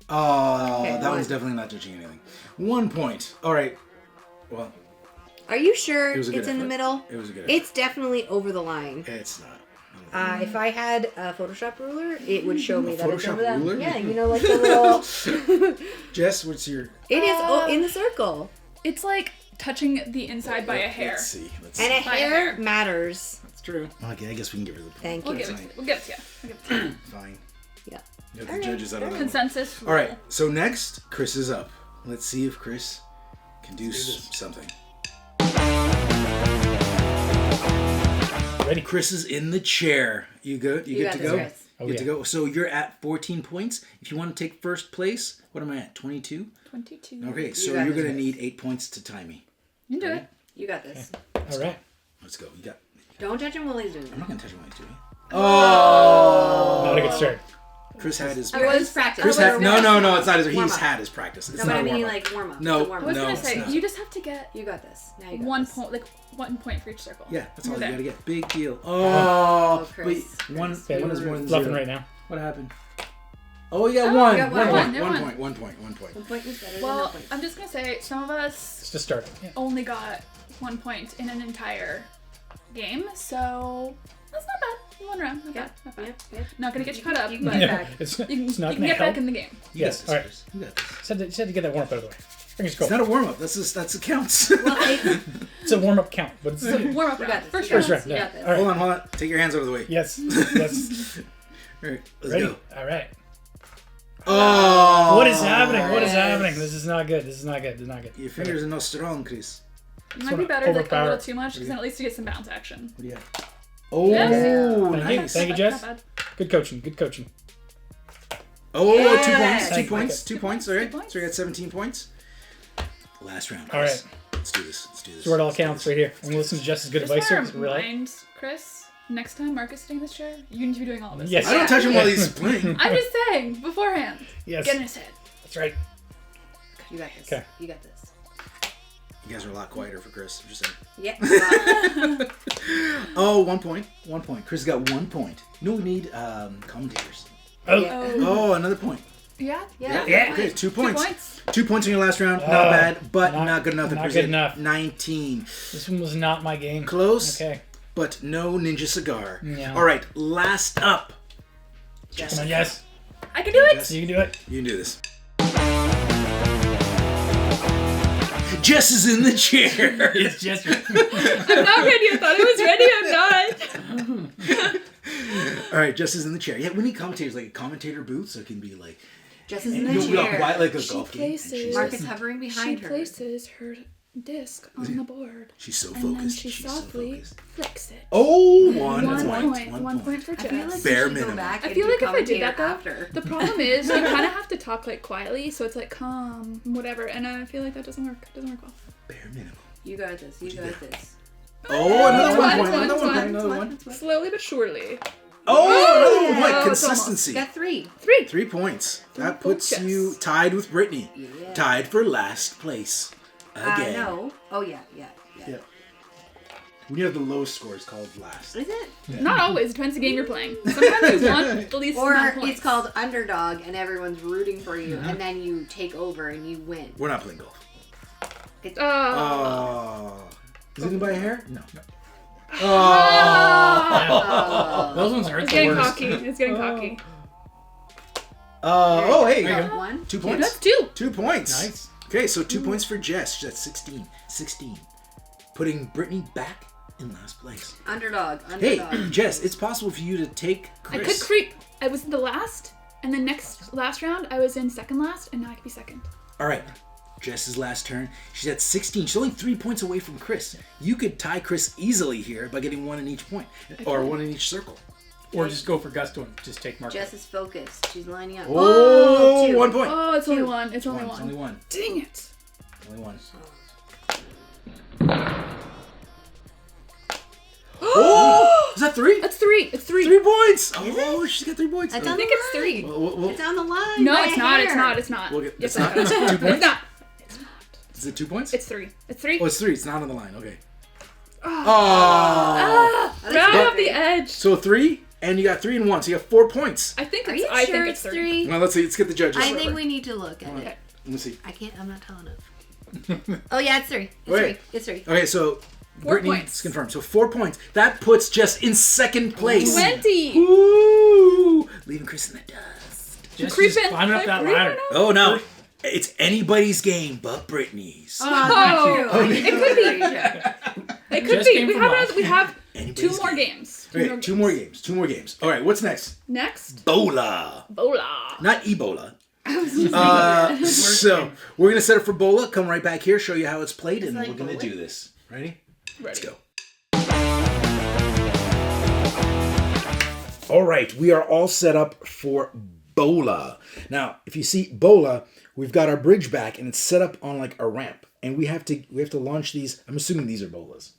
Oh, Okay, that one. one's definitely not touching anything. 1 point. All right. Well, Are you sure it was a good it's in the effort. middle? It was a good effort. It's definitely over the line. It's not. If I had a Photoshop ruler, it would show me that it's Photoshop over that. ruler? Yeah, you know, like the little. Jess, what's your... It is in the circle, It's like touching the inside by a hair. Let's see. and a By a hair hair. matters. That's true. Okay, I guess we can give her the point. Thank We'll you. give it to you. We'll give it to you. We'll give it to you. Fine. Yeah. You have the All right, judges out of that one. Consensus. All right, so next, Chris is up. Let's see if Chris can do something. Ready? Chris is in the chair. You good? You, You good got to this, go? Chris. Oh, Good to yeah. go. So you're at 14 points. If you want to take first place, what am I at? 22? 22. Okay, so got you're this, going to Chris. need 8 points to tie me. You can do it. You got this. All right. Let's go. You got. Don't touch him while he's doing I'm it. not going to touch him while he's doing it. Oh! Not a good start. Chris had his. I was practice. Chris had. No, it's not his. Warm He's up. had his practice. It's No, not but I a mean warm-up. like warm up. No. It's a warm I was up. gonna it's say not. you just have to get You got this. Now you got 1 this. point, like 1 point for each circle. Yeah, that's all You're you there. got to get. Big deal. Oh, Chris. wait. One Okay, is more than bluffing 0. right now. What happened? Oh, you got Oh, one. you got One one. point. You're 1 one. point. 1 point. 1 point. 1 point is better than Well, no point. I'm just gonna say some of us It's just starting. Yeah. only got 1 point in an entire game, so that's not bad. 1 round, not bad, not bad. Yep. Not gonna get you caught up, You can but get you back. It's can, not you can gonna get help. back in the game. You Yes, got this, all right. Chris. You got this. Just had to get that warm up out of the way. Fingers go. It's not a warm up. That's a counts. Well, I, It's a warm up count, but it's So warm up you round. got this. First you round. got round, this. You yeah. got this. All right. Hold on. Take your hands out of the way. yes, yes. All right, let's Ready? go. All right. Oh. What is happening? What is Yes. happening? This is not good. This is not good. This is not good. Your fingers are not strong, Chris. It might be better like a Overpower. little too much because then at least you get some bounce action. What do you got? Oh, Yes. Thank you. nice. Thank you, Not Jess. bad. Good coaching. Good coaching. Oh, Yes. 2 points. Thank 2 you. points. 2 points. All right. points. So you got 17 points. Last round. All Chris. right. Let's do this. Let's do this. That's where it all Let's do counts this. right here. And listen to Jess's good Just advice here. want 'cause to we're like, remind Chris, next time Marcus is sitting in this chair, you need to be doing all of this. Yes. I don't touch him while he's playing. I'm just saying, beforehand. yes. Get in his head. That's right. You got this. Okay. You got this. You guys are a lot quieter for Chris. I'm just saying. Yeah. Oh, 1 point. 1 point. Chris got 1 point. No, we need commentators. Oh. Yeah. Oh, another point. Yeah? Yeah. Okay, 2 points. 2 points. 2 points in your last round. Not Oh, bad, but not- not good enough. to not present good enough. 19. This one was not my game. Close, Okay. but no ninja cigar. No. All right, last up. Come on, yes. I can do it! Jess, You can do it. you can do this. Jess is in the chair. It's Jess. I'm not ready. I thought I was ready. I'm not. All right, Jess is in the chair. Yeah, we need commentators, like a commentator booth, so it can be like... Jess is in And the you'll be all chair. quiet like a She golf game. and places- she's Mark like- is hovering She behind her. places her disc on the board. She's so And then focused. she She's softly so focused. flicks it. Oh, one One point. point. One One point. point for I feel Jess. like Bare we should minimum. go back I and feel do like if I did that commentator though, after. the problem is you kind of have to talk like quietly, so it's like calm, whatever, and I feel like that doesn't work. It doesn't work well. Bare minimum. You got this. You got this. Oh, another It's one fine, point. it's fine, Another it's one fine. point. Another one. Slowly but surely. Oh, another one point. Oh, it's Consistency. Got 3. 3. 3 points. That points, puts yes. you tied with Brittany. Yeah. Tied for last place. Again. No. Oh, yeah. Yeah. When you have the lowest score, it's called last. Is it? Not always. Depends the game you're playing. Sometimes you want the least Or amount of points. it's called underdog and everyone's rooting for you and then you take over and you win. We're not playing golf. Oh. Is it by a hair? No. Those ones hurt It's the getting worst. cocky. It's getting cocky. Oh, hey. There you go. 1. 2 points. That's 2. 2 points. Nice. Okay, so 2 points for Jess. She's at 16. 16. Putting Brittany back in last place. Underdog. Hey, Underdog. Jess, it's possible for you to take I Chris. could creep. I was in the last, and then last round I was in second last, and now I could be second. All right. Jess's last turn. She's at 16. She's only 3 points away from Chris. You could tie Chris easily here by getting 1 in each point, or 1 in each circle. Or just go for gusto and just take Mark. Jess is focused. She's lining up. Oh, 2. 1 point. Oh, it's only one. It's only It's only one. 1. Dang it. Only 1. Oh! Is that 3? That's 3. It's 3. 3 points. Oh, she's got 3 points. It's I on think the it's line. 3. Well, It's on the line. No, by it's a not. hair. It's not. It's not. We'll get- Yes, it's not? It's 2 It's points? not. Is it 2 points? It's 3. It's 3. Oh, it's 3. It's not on the line. Okay. Oh. Right off the edge. So 3, and you got 3 and 1. So you have 4 points. I think Are it's. you I sure think it's it's 3? Well, let's see. Let's get the judges. I think we need to look at it. Okay. Let me see. I'm not tall enough. Oh, yeah, it's 3. It's Wait. 3. It's 3. Okay, so 4 Brittany points. is confirmed. So 4 points. That puts Jess in second place. 20. Ooh, leaving Chris in the dust. Just Creeping. climbing up that Creeping ladder. up. Oh no, it's anybody's game but Brittany's. Oh, it could be. It could Just be. came We from have. last We have Anybody's 2 more game. games. Okay, 2 more games. 2 more games. All right, what's next? Next, Bola, Bola. not Ebola. So we're gonna set up for Bola. Come right back here, show you how it's played, and like we're gonna bowling? do this. Ready? Let's Ready. go. All right, we are all set up for Bola. Now, if you see Bola, we've got our bridge back, and it's set up on like a ramp, and we have to launch these. I'm assuming these are Bolas.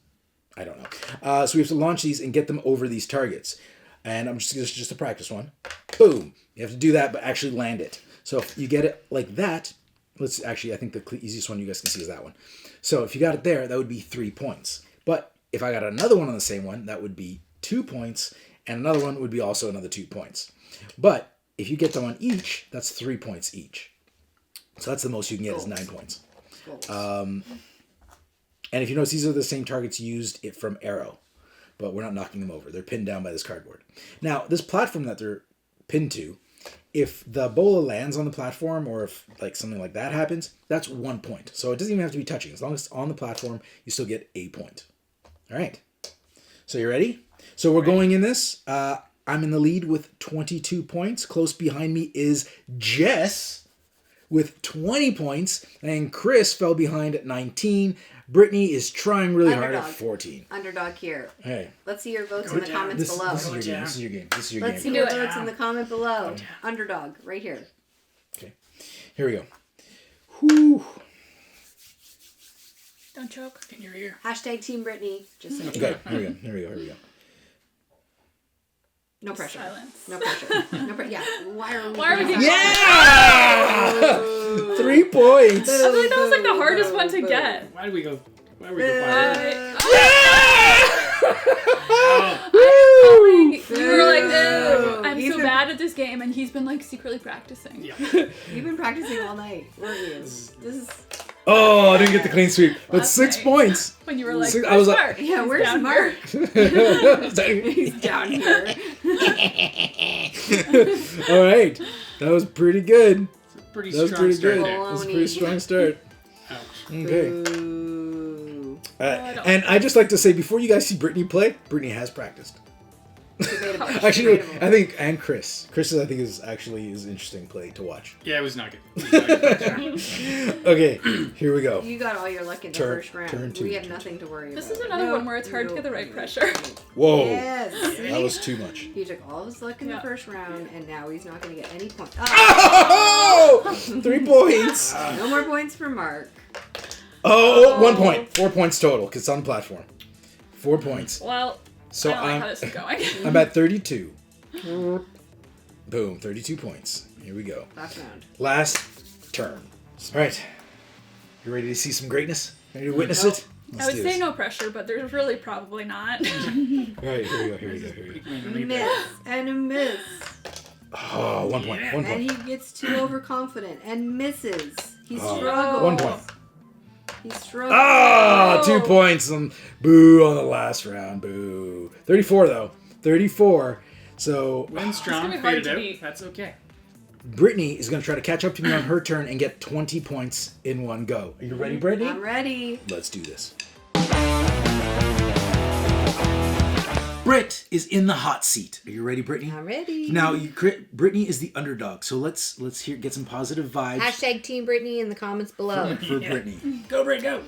I don't know. So we have to launch these and get them over these targets. And I'm just a practice one. Boom. You have to do that, but actually land it. So if you get it like that, I think the easiest one you guys can see is that one. So if you got it there, that would be 3 points. But if I got another one on the same one, that would be 2 points. And another one would be also another 2 points. But if you get them on each, that's 3 points each. So that's the most you can get is 9 points. And if you notice, these are the same targets used from Arrow. But we're not knocking them over. They're pinned down by this cardboard. Now, this platform that they're pinned to, if the Bola lands on the platform or if like something like that happens, that's 1 point. So it doesn't even have to be touching. As long as it's on the platform, you still get a point. All right. So you ready? So we're going in this. I'm in the lead with 22 points. Close behind me is Jess with 20 points. And Chris fell behind at 19. Brittany is trying really hard at Underdog. 14. Underdog here. Hey. Let's see your votes in the comments This, below. this is your game. This is your game. This is your Let's see game. your Do it. votes in the comment below. Underdog, right here. Okay. Here we go. Whew. Don't choke. In your ear. Hashtag Team Brittany. Just saying. Okay. Here we go. No pressure. Silence. No pressure. No pressure. Yeah. Why are we? Why are we doing getting- that? Yeah! 3 points. I feel like that was like the hardest one to get. Why do we go quiet? You were like, Boo. I'm He's so been- bad at this game, and he's been like secretly practicing. Yeah. You've been practicing all night, weren't you? This is. Oh, I didn't get the clean sweep. But Last 6 night. points. When you were like, I was like- Mark? Yeah, He's where's down Mark? here. He's down here. All right. That was pretty good. Pretty That was strong pretty start good. there. That was a pretty strong start. Ouch. Okay. Ooh. And I'd just like to say, before you guys see Brittany play, Brittany has practiced. Debatable. Actually, Debatable. I think, and Chris. Chris, I think, is interesting play to watch. Yeah, it was not good. It was not good. Okay, here we go. You got all your luck in the Turn- first round. turn two, We have turn nothing to worry This about. is another No, one where it's hard to no, get the right no. pressure. Whoa. Yes. That was too much. He took all of his luck in the Yeah. first round, and now he's not going to get any points. Oh! 3 points. No more points for Mark. Oh, 1 point. 4 points total because it's on the platform. 4 points. Well, So I don't like how I'm, this is going. I'm at 32. Boom, 32 points. Here we go. Last round. Last turn. All right. You ready to see some greatness? Ready to witness Nope. it? I Let's would do say this. no pressure, but there's really probably not. All right, here we go. Here we go. Here we go. Miss and a miss. Oh, 1 point. 1 And point. he gets too overconfident and misses. He Oh, struggles. 1 point. He struggles. Ah, Oh. 2 points. Boo on the last round. Boo. 34 though. 34. So Win gonna strong, be hard fade to it out. beat. That's okay. Brittany is going to try to catch up to me on her turn and get 20 points in one go. Are you ready, Brittany? I'm ready. Let's do this. Britt is in the hot seat. Are you ready, Brittany? I'm ready. Now, Brittany is the underdog, so let's get some positive vibes Hashtag Team Brittany in the comments below. for Brittany. Go, Brit, go.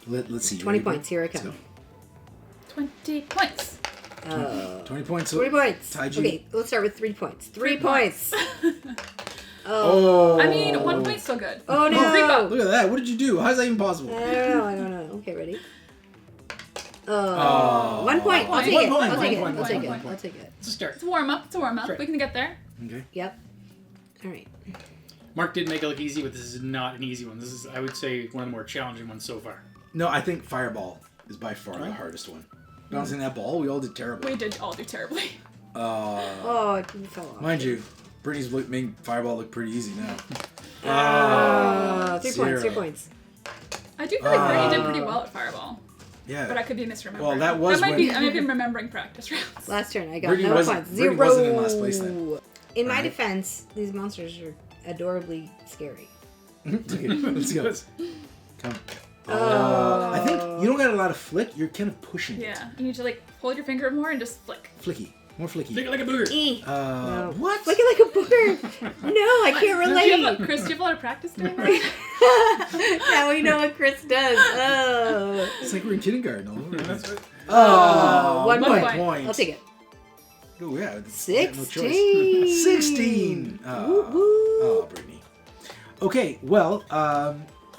Let's see. 20 Ready, points. Here I Let's come. go. 20 points. 20 points. 3 points. Taiji. Okay, let's start with 3 points. 3 points. Oh. I mean, 1 point's still good. Oh no. Look at that. What did you do? How's that even possible? I don't know. Okay, ready? 1 point. I'll take it. One point, I'll take it. one I'll take point, it. one I'll take it. It's a start. It's a warm up. It's a warm up. That's right. We can get there. Okay. Yep. All right. Mark did make it look easy, but this is not an easy one. This is, I would say, one of the more challenging ones so far. No, I think Fireball is by far the hardest one. Bouncing that ball, we all did terrible. We did all do terribly. Oh, it fell off. Mind you, Brittany's making Fireball look pretty easy now. 3 0. points. 3 points. I do feel like Brittany did pretty well at Fireball, Yeah. but I could be misremembering. Well, that was might when- be. I might be remembering practice rounds. Last turn. I got Brittany no wasn't- points. Brittany 0. wasn't in last place then. In my Alright. defense, these monsters are adorably scary. Okay, let's go. Come. I think you don't got a lot of flick. You're kind of pushing it. Yeah, you need to like hold your finger more and just flick. Flicky. More flicky. Think like a booger. No. What? Looking like a booger. No, I can't Do you relate. have, Chris, do you have a lot of practice doing that? Now we know what Chris does. Oh. It's like we're in kindergarten all over. That's what, Oh, 1 one point. point. I'll take it. Oh, yeah. No 16. choice. 16. Woo woo. Oh, Brittany. Okay, well,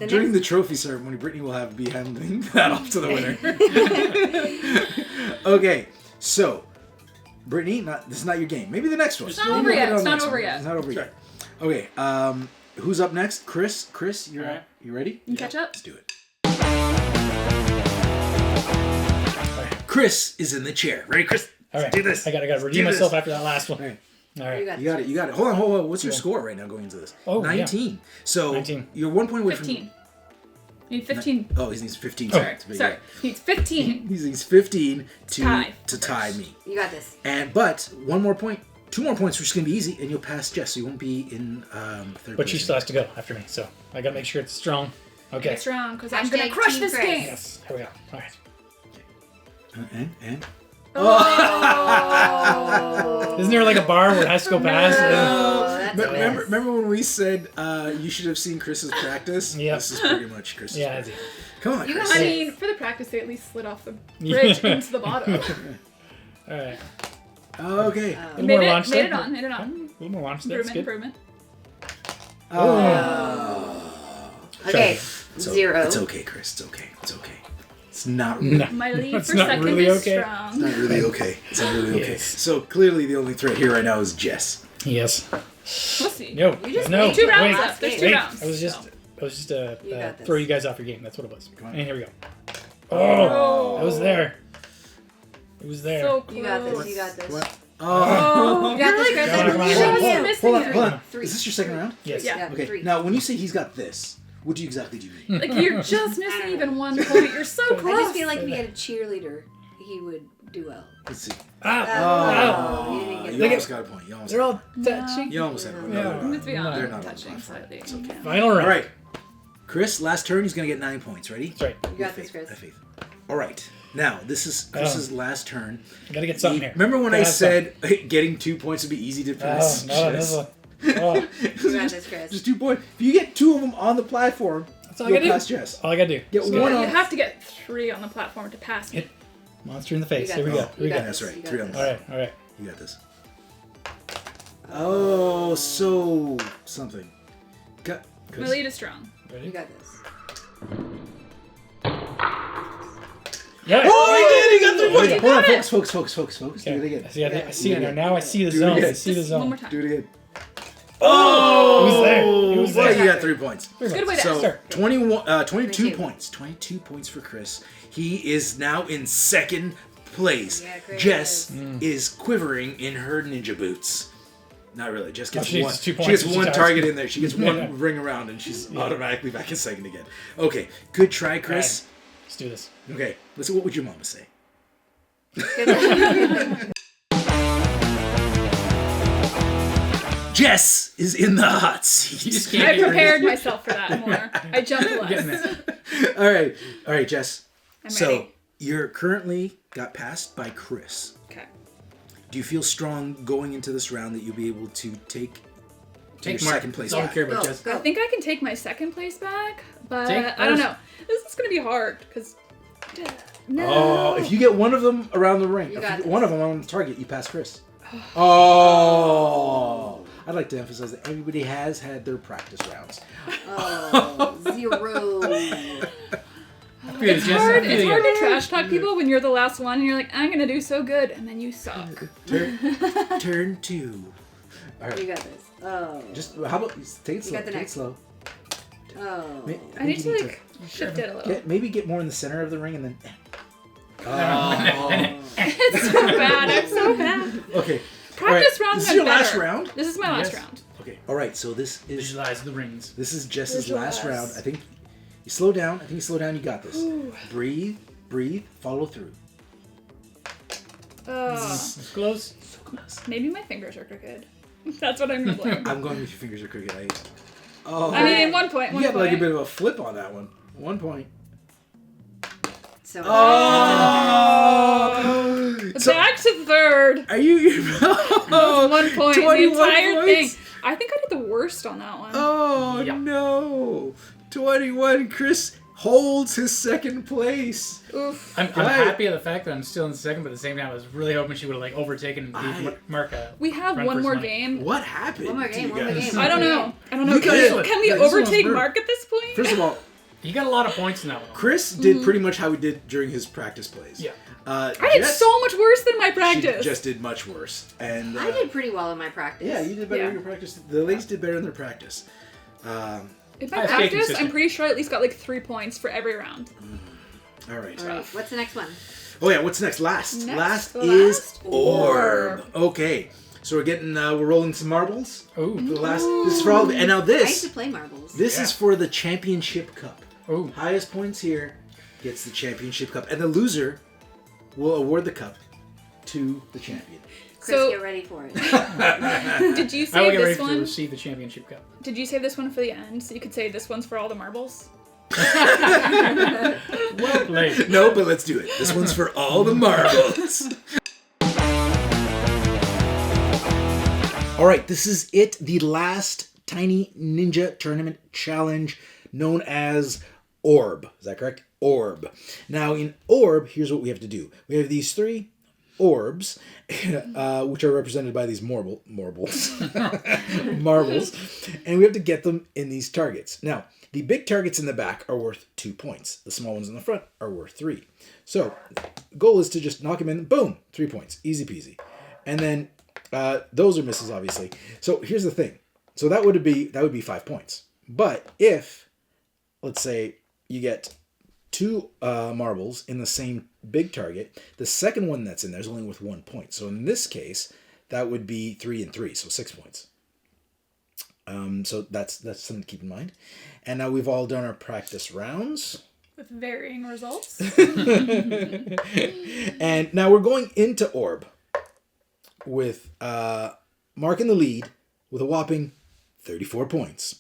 during the trophy ceremony, Brittany will be handing that off to the winner. Okay, so, Brittany, this is not your game. Maybe the next one. It's not Maybe over we'll yet. get on It's the not next over one. yet. It's not over yet. Okay, who's up next? Chris, you're Alright. you ready? You catch up? Let's do it. Chris is in the chair. Ready, Chris? All right. Let's do this. I gotta redeem Do this. myself after that last one. All right. All right. got You got it. Hold on. What's your score right now going into this? Oh, yeah. 19. So 19. you're 1 point away 15. You need 15. from. Oh, he needs 15. Sorry. to be- Sorry. He needs 15. He needs 15 Tie. to tie me. You got this. But 1 more point, 2 more points, which is gonna be easy, and you'll pass Jess, so you won't be in third But place. she still has to go after me, so I gotta make sure it's strong. Okay. Next round, because I'm gonna Hashtag crush Team this Chris. game. Yes. Here we go. All right. And Oh. Isn't there like a bar where it has to go past? Oh, that's a miss. remember when we said you should have seen Chris's practice? Yep. This is pretty much Chris's Yeah. practice. Come on, You Chris. got I it. mean, for the practice, they at least slid off the bridge into the bottom. All right. Okay. A little Made more it, launch made there. it on, made it on. A little more launch there. That's Improvement, good. improvement. Okay. So, 0. It's okay, Chris. It's okay. It's okay. It's not really, No. My lead That's for not second really is okay. strong. not really okay. It's not really okay. Yes. So clearly the only threat here right now is Jess. Yes. We'll see. No. You just no. made 2 rounds Wait. left. There's 2 Wait. rounds. I was just so. You got this. throw you guys off your game. That's what it was. Come on. And here we go. Oh, I was there. It was there. So close. You got this. You got this. What? Oh, You got this, Chris. Come on, come on, You're come on. almost missing Hold on, it. hold on. 3. Is this your second round? Yes. Yeah. Okay. 3. Now, when you say he's got this, what do you exactly do you mean? Like, you're just missing even 1 point. You're so I close. just feel like if he had a cheerleader, he would do well. Let's see. Ah. You didn't get You that. almost got a point. You almost They're had all touching. You almost had one. Yeah. No, Let's be honest. They're not on the Touching platform. slightly. It's okay. Final round. All right. Chris, last turn, he's going to get 9 points. Ready? That's right. You got this, Chris. Have faith. All right. Now, this is Chris's last turn. I gotta get something here. Remember when Gotta I have said getting 2 points would be easy to pass? something. Oh, no, this one. Oh, You got this, Chris. Just 2 points. If you get 2 of them on the platform, that's all I you'll gotta pass do. Jess. All I gotta do. Get Just one You on. have to get 3 on the platform to pass me. Hit monster in the face. You Here we go. got Here we this. go. You That's got right. this. 3 on the All right. All right. You got this. Oh, so something. Got. My lead is strong. You Ready? got this. Yeah. Oh, he did! He got 3 points! You Hold on, got it. focus. Okay. Do it again. I see it now. Now I see the Do it zone. again. I see the Just one more zone. time. Do it again. Oh! It was there. It was Well, there. you got 3 points. Good way to So, start. 22 22. points. 22 points for Chris. He is now in second place. Yeah, Chris. Jess is quivering in her ninja boots. Not really. Jess gets she one. gets 2 She points gets if she one dies. target in there. She gets one Yeah. ring around, and she's automatically back in second again. Okay, good try, Chris. Let's do this. Okay, listen. What would your mama say? Jess is in the hot seat. You just can't I get rid of prepared myself for that more. I jumped Getting less. there. All right, Jess. I'm So ready. you're currently got passed by Chris. Okay. Do you feel strong going into this round that you'll be able to take Take your Mark. second place That's all I back? care about, Go, Jess. go. I think I can take my second place back, but Take I don't first. know. This is gonna be hard because. No. Oh, if you get one of them around the ring, You if got you get this. one of them on the target, you pass Chris. Oh, I'd like to emphasize that everybody has had their practice rounds. Oh, 0. It's hard. It's hard to trash talk people when you're the last one and you're like, I'm gonna do so good, and then you suck. Turn 2. All right, You got this. Oh. just how about take it slow? got the Take it next slow. Oh. I need to like shift it a little. maybe get more in the center of the ring and then. It's so bad. I'm so bad. Okay. Practice All right, rounds This is are your last better. round. This is my last Yes. round. Okay. All right. So this is Visualize the rings. Jess's last Visualize. round. I think you slow down. You got this. Breathe. Follow through. It's close. So close. Maybe my fingers are crooked. That's what I'm gonna blame. I'm going with your fingers are crooked. I mean, 1 point. You 1 got point. like a bit of a flip on that one. 1 point. So. Oh! Back to third. Are you? 1 point. The 21 entire points? thing. I think I did the worst on that one. Oh Yeah. no! 21. Chris holds his second place. Oof. I'm Right. happy at the fact that I'm still in second, but at the same time, I was really hoping she would have like overtaken and I- beat Marka. We have Run one for more his money. game. What happened? One more to game, you one more guys? game. I don't know. You Can guys- we this one's overtake brutal. Mark at this point? First of all, You got a lot of points in that one. Chris did pretty much how he did during his practice plays. Yeah. I did so much worse than my She practice. just did much worse. And I did pretty well in my practice. Yeah, you did better Yeah. in your practice. The ladies did better in their practice. In I my have practice, consistent. I'm pretty sure I at least got like 3 points for every round. All right. All right. What's the next one? Oh yeah, what's next? Last Last is orb. orb. Okay, so we're rolling some marbles. Ooh. The last. This is for all. And now I used to this play marbles. is Yeah. for the championship cup. Ooh. Highest points here gets the championship cup, and the loser will award the cup to the champion. Chris, So- get ready for it. Did you I will save get ready this to one? receive the championship cup. Did you save this one for the end so you could say this one's for all the marbles? Well played. No, but let's do it. This one's for all the marbles. All right, this is it. The last Tiny Ninja Tournament Challenge known as Orb. Is that correct? Orb. Now, in Orb, here's what we have to do. We have these 3 orbs, which are represented by these marbles, and we have to get them in these targets. Now, the big targets in the back are worth 2 points. The small ones in the front are worth 3. So, goal is to just knock them in. Boom, 3 points, easy peasy. And then those are misses, obviously. So here's the thing. So that would be 5 points. But if, let's say, you get 2 marbles in the same big target, the second one that's in there is only worth 1 point. So in this case, that would be 3 and 3, so 6 points. So that's something to keep in mind. And now we've all done our practice rounds. With varying results. And now we're going into Orb with Mark in the lead with a whopping 34 points.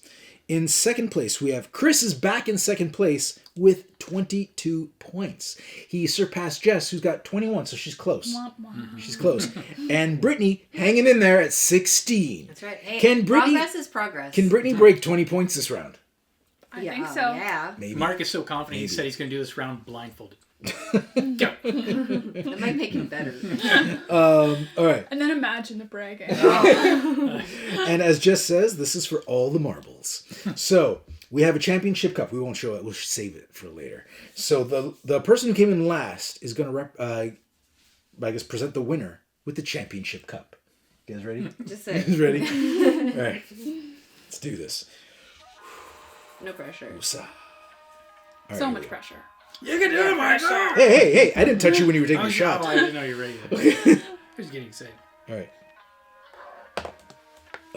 In second place, we have Chris is back in second place with 22 points. He surpassed Jess, who's got 21, so she's close. She's close. And Brittany hanging in there at 16. That's right. Hey, Can Brittany- progress is progress. Can Brittany break 20 points this round? I think so. Yeah. Maybe. Mark is so confident. He Maybe. said he's going to do this round blindfolded. Go. That might make it better. All right. And then imagine the bragging. And as Jess says, this is for all the marbles. So we have a championship cup. We won't show it. We'll save it for later. So the person who came in last is going to present the winner with the championship cup. You guys ready? Just You say. guys ready? All right. Let's do this. No pressure. All right, So here much we go. pressure. You can do it, Michael! Hey! I didn't touch you when you were taking Oh, the shot. I didn't know you were ready. I was getting excited. All right.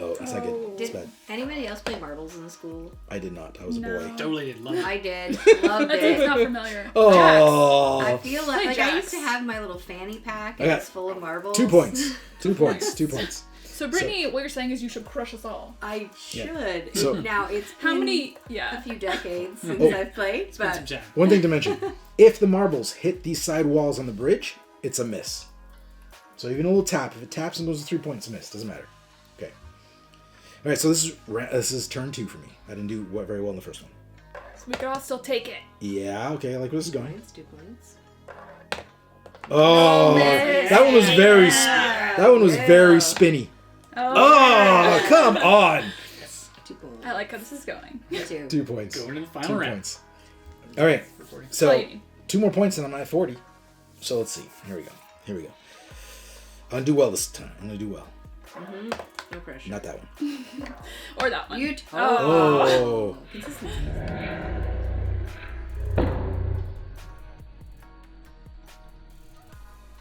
Oh, that's not good. It's Did bad. anybody else play marbles in school? I did not. I was a boy. Totally did. Love it. I did. Loved That it. seems not familiar. Oh. I feel Play like I jacks. used to have my little fanny pack I and got it's full of marbles. 2 points. 2 points. 2 points. So Brittany, what you're saying is you should crush us all. I should. Yeah. So- Now it's How been many? a Yeah. few decades since Oh. I've played, Spend some but time. One thing to mention. If the marbles hit these side walls on the bridge, it's a miss. So even a little tap. If it taps and goes to 3 points, a miss. Doesn't matter. Okay. All right, so this is turn 2 for me. I didn't do very well in the first one. So we could all still take it. Yeah, okay, I like where this is going. points, 2 points. Oh, that one was very spinny. Oh, come on. 2 points. I like how this is going. 2. 2 points. Going to the 2 final round. points. All right. Recording. So, Fighting. 2 more points and I'm at 40. So let's see. Here we go. I'm gonna do well this time. I'm gonna do well. No pressure. Not that one. Or that one. You Oh. Consistency.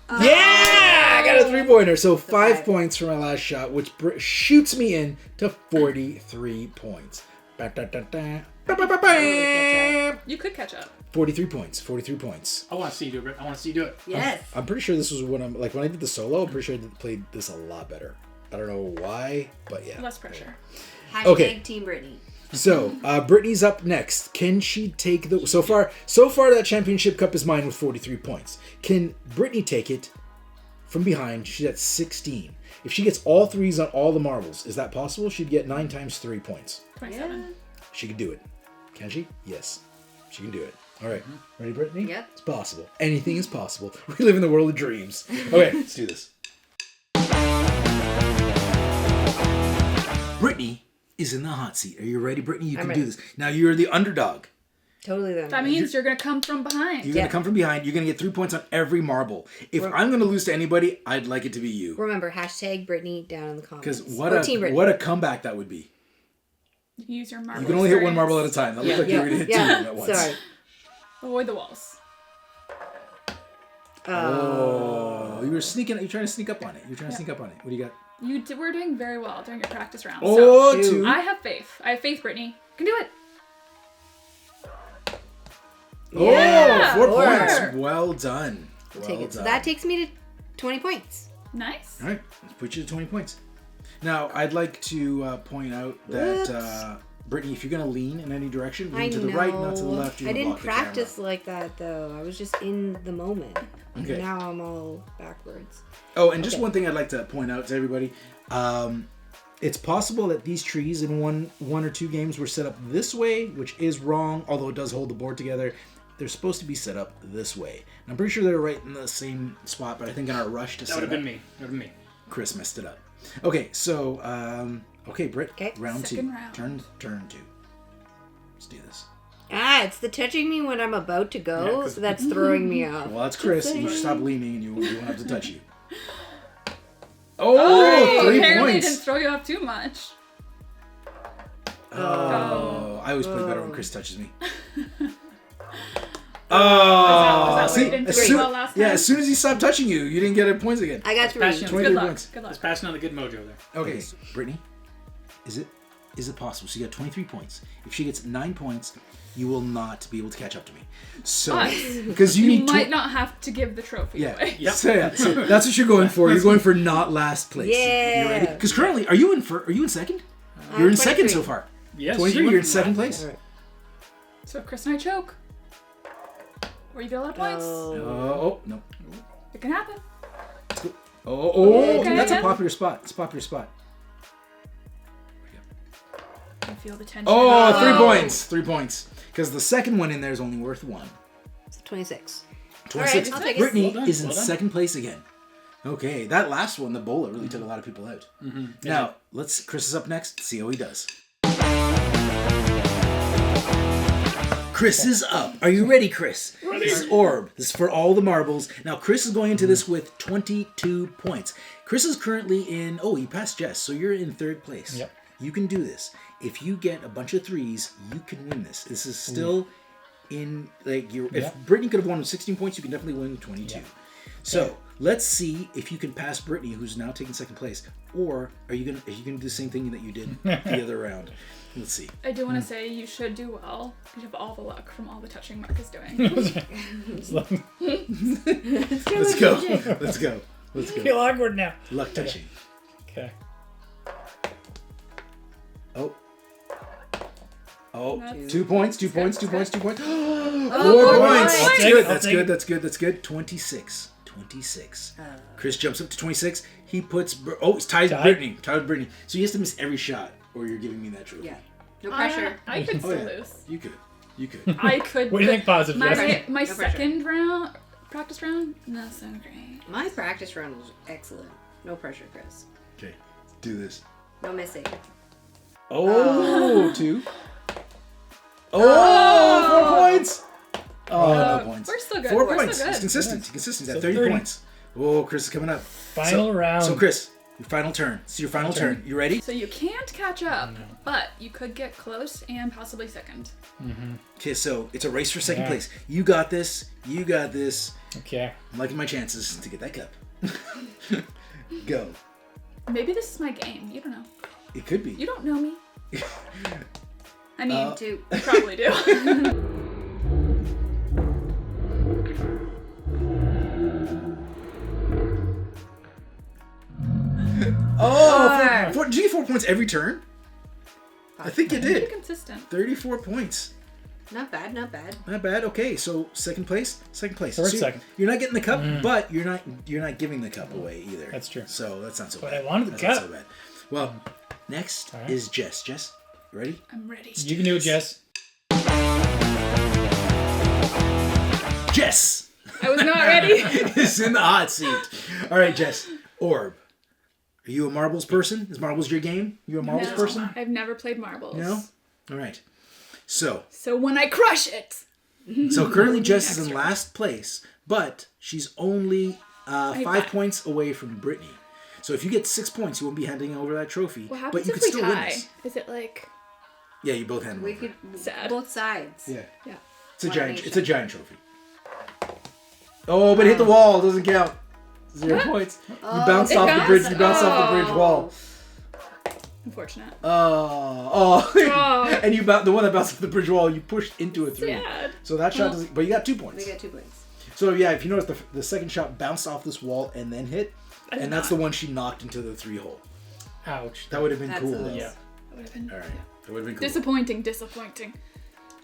Yeah! I got a 3-pointer. So 5 5. points for my last shot, which shoots me in to 43 points. Ba-da-da-da. Ba-ba-ba-bam. You could catch up. 43 points. 43 points. I want to see you do it, Britt. I want to see you do it. Yes. I'm pretty sure this was when I did the solo, I'm pretty sure I played this a lot better. I don't know why, but yeah. Less pressure. Hashtag Okay. Team Brittany. So, Brittany's up next. Can she take the... So far, that championship cup is mine with 43 points. Can Brittany take it from behind? She's at 16. If she gets all threes on all the marbles, is that possible? She'd get 9 times 3 points. 27. She could do it. Can she? Yes. She can do it. All right. Ready, Brittany? Yep. It's possible. Anything is possible. We live in the world of dreams. Okay, let's do this. Brittany is in the hot seat. Are you ready, Brittany? You can ready. do this. Now, you're the underdog. Totally them. That means you're gonna come from behind. You're going to come from behind. You're going to get 3 points on every marble. If I'm going to lose to anybody, I'd like it to be you. Remember, hashtag Brittany down in the comments. Because Or Team Brittany. what a comeback that would be. Use your marble. You can only hit one experience. marble at a time. That looks like you're going to hit 2 at once. Sorry. Avoid the walls. Oh, you were sneaking. You're trying to sneak up on it. What do you got? We're doing very well during your practice round. Oh, so 2. I have faith. I have faith, Brittany. You can do it. Oh, Yeah, 4 4. points. Well done. I'll Well take it. So done. that takes me to 20 points. Nice. All right, let's put you to 20 points. Now, I'd like to point out that, Brittany, if you're going to lean in any direction, lean to the right, not to the left. You're I gonna didn't block the camera. practice like that, though. I was just in the moment. Okay. Now I'm all backwards. Oh, and just one thing I'd like to point out to everybody. It's possible that these trees in one or two games were set up this way, which is wrong, although it does hold the board together. They're supposed to be set up this way. And I'm pretty sure they're right in the same spot, but I think in our rush to That set would have up, been me. That would have been me. Chris messed it up. Okay, so, okay, Britt, Okay. round Second 2. round. Turn 2. Let's do this. It's the touching me when I'm about to go Yeah, 'cause- that's throwing me off. Well, that's Chris. You should saying. stop leaning and you won't have to touch you. Oh, Hey, 3 apparently it points. didn't throw you off too much. Oh, I always play better when Chris touches me. Was that see, what you didn't as do soon, well last yeah, time? as soon as he stopped touching you, you didn't get any points again. I got 3. Passion. 23 Good luck. points. Good luck. It's passing on the good mojo there. Okay, Brittany, is it possible? So you got 23 points. If she gets 9 points, you will not be able to catch up to me. So, But because you You need might not have to give the trophy away. Yeah. So that's what you're going for. You're going for not last place. Yeah. You ready? Because currently, are you in second? You're in second 23. so far. Yes. 23, she went you're in from second last. place. Alright. So if Chris and I choke, or you get a lot of points, Oh, no. it can happen. Oh, Okay. that's a popular spot. It's a popular spot. I feel the tension. Oh, 3 points. 3 points. Because the second one in there is only worth 1. So 26. 26. I'll take it. Brittany Well done, is in well done. second place again. Okay, that last one, the Bola, really took a lot of people out. Now, Chris is up next. See how he does. Chris is up. Are you ready, Chris? Ready. This is Orb. This is for all the marbles. Now, Chris is going into this with 22 points. Chris is currently in... Oh, he passed Jess, so you're in third place. Yep. You can do this. If you get a bunch of 3s, you can win this. This is still in... like If Yep. Brittany could have won with 16 points, you can definitely win with 22. Yep. So, let's see if you can pass Brittany, who's now taking second place. Or are you gonna do the same thing that you did the other round? Let's see. I do want to say you should do well. You have all the luck from all the touching Mark is doing. It's like, Let's go. Let's go. Let's I feel go. awkward now. Luck touching. Okay. Oh. Oh, That's- 2 points, 2 points, 2 That's points, 2 points. 4 4 points. points. That's I'll good. take That's it. good. That's good. That's good. That's good. 26. Chris jumps up to 26. He puts... he's tied with Tied? Brittany. Tied with Brittany. So he has to miss every shot or you're giving me that trophy. Yeah. No pressure. I could Oh, still yeah. lose. You could. You could. I could. What do you think, positive, My, Jess? my No pressure. second round, practice round, not so great. My practice round was excellent. No pressure, Chris. Okay. Do this. No missing. Oh, 2. Oh, 4 points. Oh, no points. We're still good. 4 We're points. still good. He's consistent. He's consistent. He's at So 30 30. points. Oh, Chris is coming up. Final round. So, Chris, your final turn. It's your final turn. You ready? So you can't catch up, but you could get close and possibly second. Okay, so it's a race for second Yeah. place. You got this. You got this. Okay. I'm liking my chances to get that cup. Go. Maybe this is my game. You don't know. It could be. You don't know me. I mean, Two. you probably do. Oh, did you get 4 points every turn? I think you Be did. consistent. 34 points. Not bad, not bad. Not bad. Okay, so second place. Second place. So we're So second. You're not getting the cup, but you're not giving the cup away either. That's true. So that's not so But bad. I wanted the That's not cup. so bad. Well, next All right. is Jess. Jess, you ready? I'm ready. You can do it, Jess. Jess I was not ready. is in the hot seat. All right, Jess. Orb. Are you a marbles person? Is marbles your game? You a marbles No, person? I've never played marbles. No? All right. So when I crush it, currently Jess is in last place, but she's only 5 points away from Brittany. So if you get 6 points, you won't be handing over that trophy. what but happens you if can we still win tie? this. Is it like Yeah, you both hand them We over. could Sad. both sides. Yeah. yeah? It's a Elimination. giant trophy. Oh, but it hit the wall. It doesn't count. 0 points. You bounced it off the bounced? bridge. You bounced off the bridge wall. Unfortunate. Oh. And you the one that bounced off the bridge wall, you pushed into a 3. Sad. So that shot doesn't. But you got 2 points. We got 2 points. So yeah, if you notice, the second shot bounced off this wall and then hit, did and that's the one she knocked into the 3 hole. Ouch. That would have been That's cool. a- Though. Yeah. That would have been All right. That would have been cool. disappointing.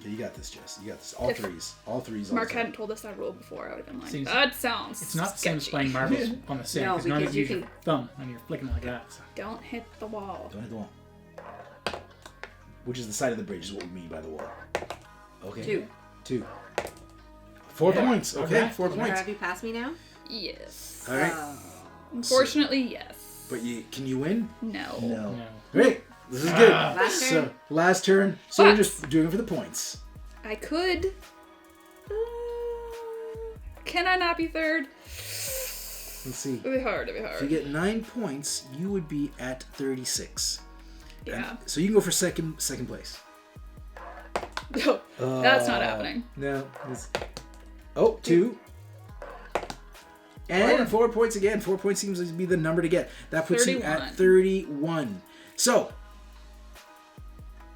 Yeah, you got this, Jess. You got this. All If threes. All threes. All Mark time. hadn't told us that rule before. I would have been like, Seems- that sounds. It's not the same as sketchy. playing marbles on the sand. No, because normally because you you use your thumb and you're flicking like that. So. Don't hit the wall. Don't hit the wall. Which is the side of the bridge is what we mean by the wall. Okay. 2. 4 Yeah. points. Okay. Okay. 4 Or points. have you passed me now? Yes. All right. Unfortunately, yes. But can you win? No. No. Great. This is good. Last So turn. last turn. So we're But- just doing it for the points. I could. Can I not be third? Let's see. It'd be hard. If you get 9 points, you would be at 36. Yeah. So you can go for second place. No, that's not happening. No. 2. And 4 points again. 4 points seems to be the number to get. That puts you 31. at 31. So,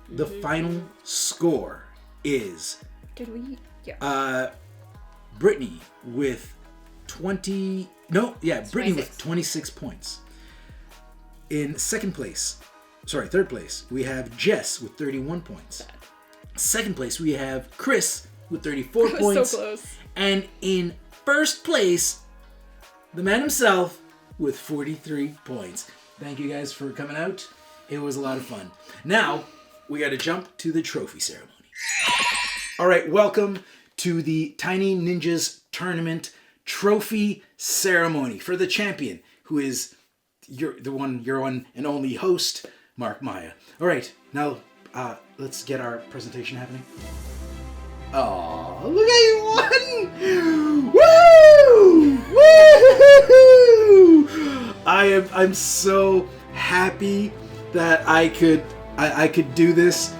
the final score is Did we? Yeah. Brittany with 20. No, yeah, Brittany with 26. 26 points. In second place, third place, we have Jess with 31 points. Second place, we have Chris with 34 That was points. so close. And in first place, the man himself with 43 points. Thank you guys for coming out. It was a lot of fun. Now, we got to jump to the trophy ceremony. All right, welcome to the Tiny Ninjas Tournament trophy ceremony for the champion, who is your one and only host, Mark Maya. All right, now let's get our presentation happening. Oh, look at you won! Woo! Woo! I'm so happy that I could do this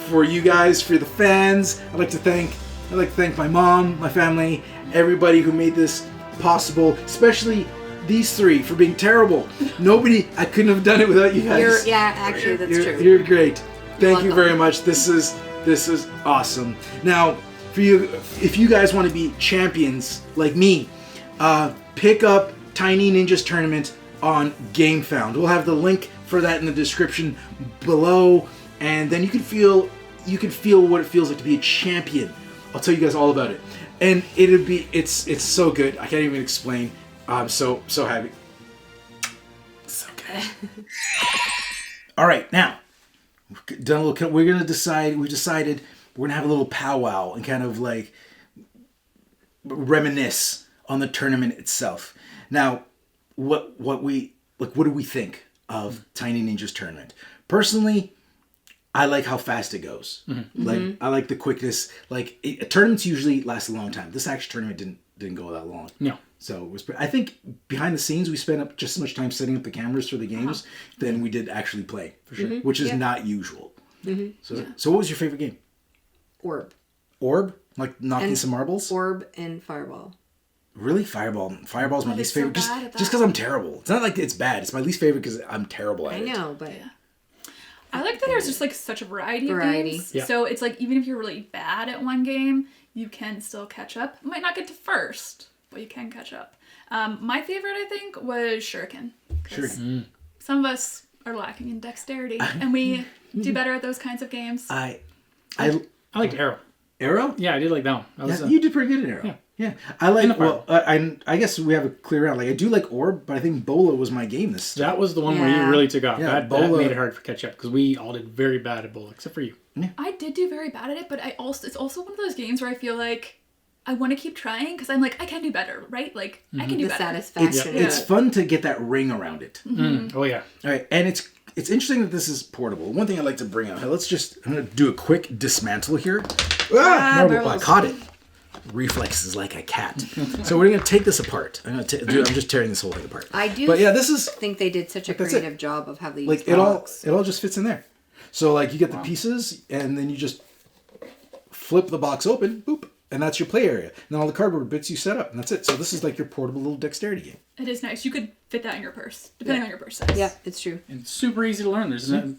for you guys, for the fans. I'd like to thank my mom, my family, everybody who made this possible, especially these three for being terrible. I couldn't have done it without you guys. Actually, that's true. You're great. Thank you welcome. very much. This is awesome. Now, for you, if you guys want to be champions like me, pick up Tiny Ninjas Tournament on GameFound. We'll have the link for that in the description below, and then you can feel what it feels like to be a champion. I'll tell you guys all about it, and it's so good. I can't even explain. I'm so happy. So good. All right, now done a little. We've decided we're gonna have a little powwow and kind of like reminisce on the tournament itself. Now, what do we think of Tiny Ninjas Tournament? Personally, I like how fast it goes. Mm-hmm. Like I like the quickness. Like tournaments usually last a long time. This actual tournament didn't go that long. No. So it was. I think behind the scenes we spent up just as much time setting up the cameras for the games than we did actually play, for sure, which is not usual. Mm-hmm. So what was your favorite game? Orb? Like knocking some marbles? Orb and Fireball. Really? Fireball's my least favorite. So bad at that. Just because I'm terrible. It's not like it's bad. It's my least favorite because I'm terrible at it. I know, but... I like that there's just like such a variety of games. Yeah. So it's like even if you're really bad at one game, you can still catch up. You might not get to first, but you can catch up. My favorite, I think, was Shuriken. Sure. Some of us are lacking in dexterity, and we do better at those kinds of games. I liked Arrow. Arrow? Yeah, I did like that one. Yeah, you did pretty good in Arrow. Yeah. I like. Well, I guess we have a clear round. Like I do like Orb, but I think Bola was my game this. That was the one where you really took off. Yeah, that made it hard for catch up because we all did very bad at Bola, except for you. I did do very bad at it, but it's also one of those games where I feel like I want to keep trying because I'm like I can do better, right? Like I can do the better. satisfaction. It's fun to get that ring around it. Oh yeah. All right, and it's interesting that this is portable. One thing I'd like to bring out. I'm going to do a quick dismantle here. I caught it. Reflexes like a cat. So we're going to take this apart. I'm just tearing this whole thing apart. I do. But yeah, this is think they did such a that's creative job of how they like use blocks. it all just fits in there. So like you get the pieces and then you just flip the box open, boop, and that's your play area. And then all the cardboard bits you set up, and that's it. So this is like your portable little dexterity game. It is nice. You could fit that in your purse, depending on your purse size. Yeah, it's true. And it's super easy to learn. There's nothing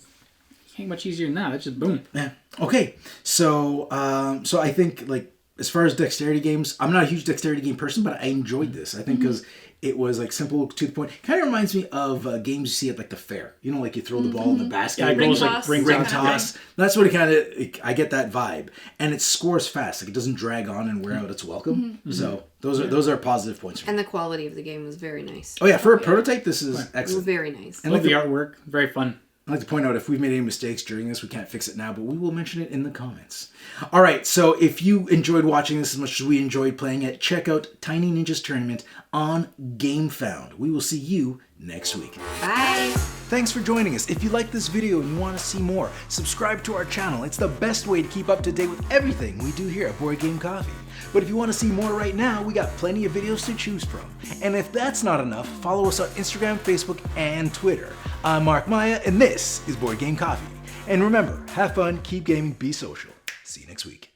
much easier than that. It's just boom. Yeah. Okay. So I think like as far as dexterity games, I'm not a huge dexterity game person, but I enjoyed this. I think because it was like simple to the point. Kind of reminds me of games you see at like the fair. You know, like you throw the ball in the basket. Yeah, it goes like ring ring Ring toss. toss. That's what it kind of. I get that vibe, and it scores fast. Like it doesn't drag on and wear out its welcome. So those are positive points. For me. And the quality of the game was very nice. Oh yeah, for a prototype, this is It was excellent. very nice. And Love the artwork. Very fun. I'd like to point out if we've made any mistakes during this, we can't fix it now, but we will mention it in the comments. All right, so if you enjoyed watching this as much as we enjoyed playing it, check out Tiny Ninjas Tournament on GameFound. We will see you next week. Bye. Thanks for joining us. If you like this video and you want to see more, subscribe to our channel. It's the best way to keep up to date with everything we do here at Board Game Coffee. But if you want to see more right now, we got plenty of videos to choose from. And if that's not enough, follow us on Instagram, Facebook, and Twitter. I'm Mark Maya, and this is Board Game Coffee. And remember, have fun, keep gaming, be social. See you next week.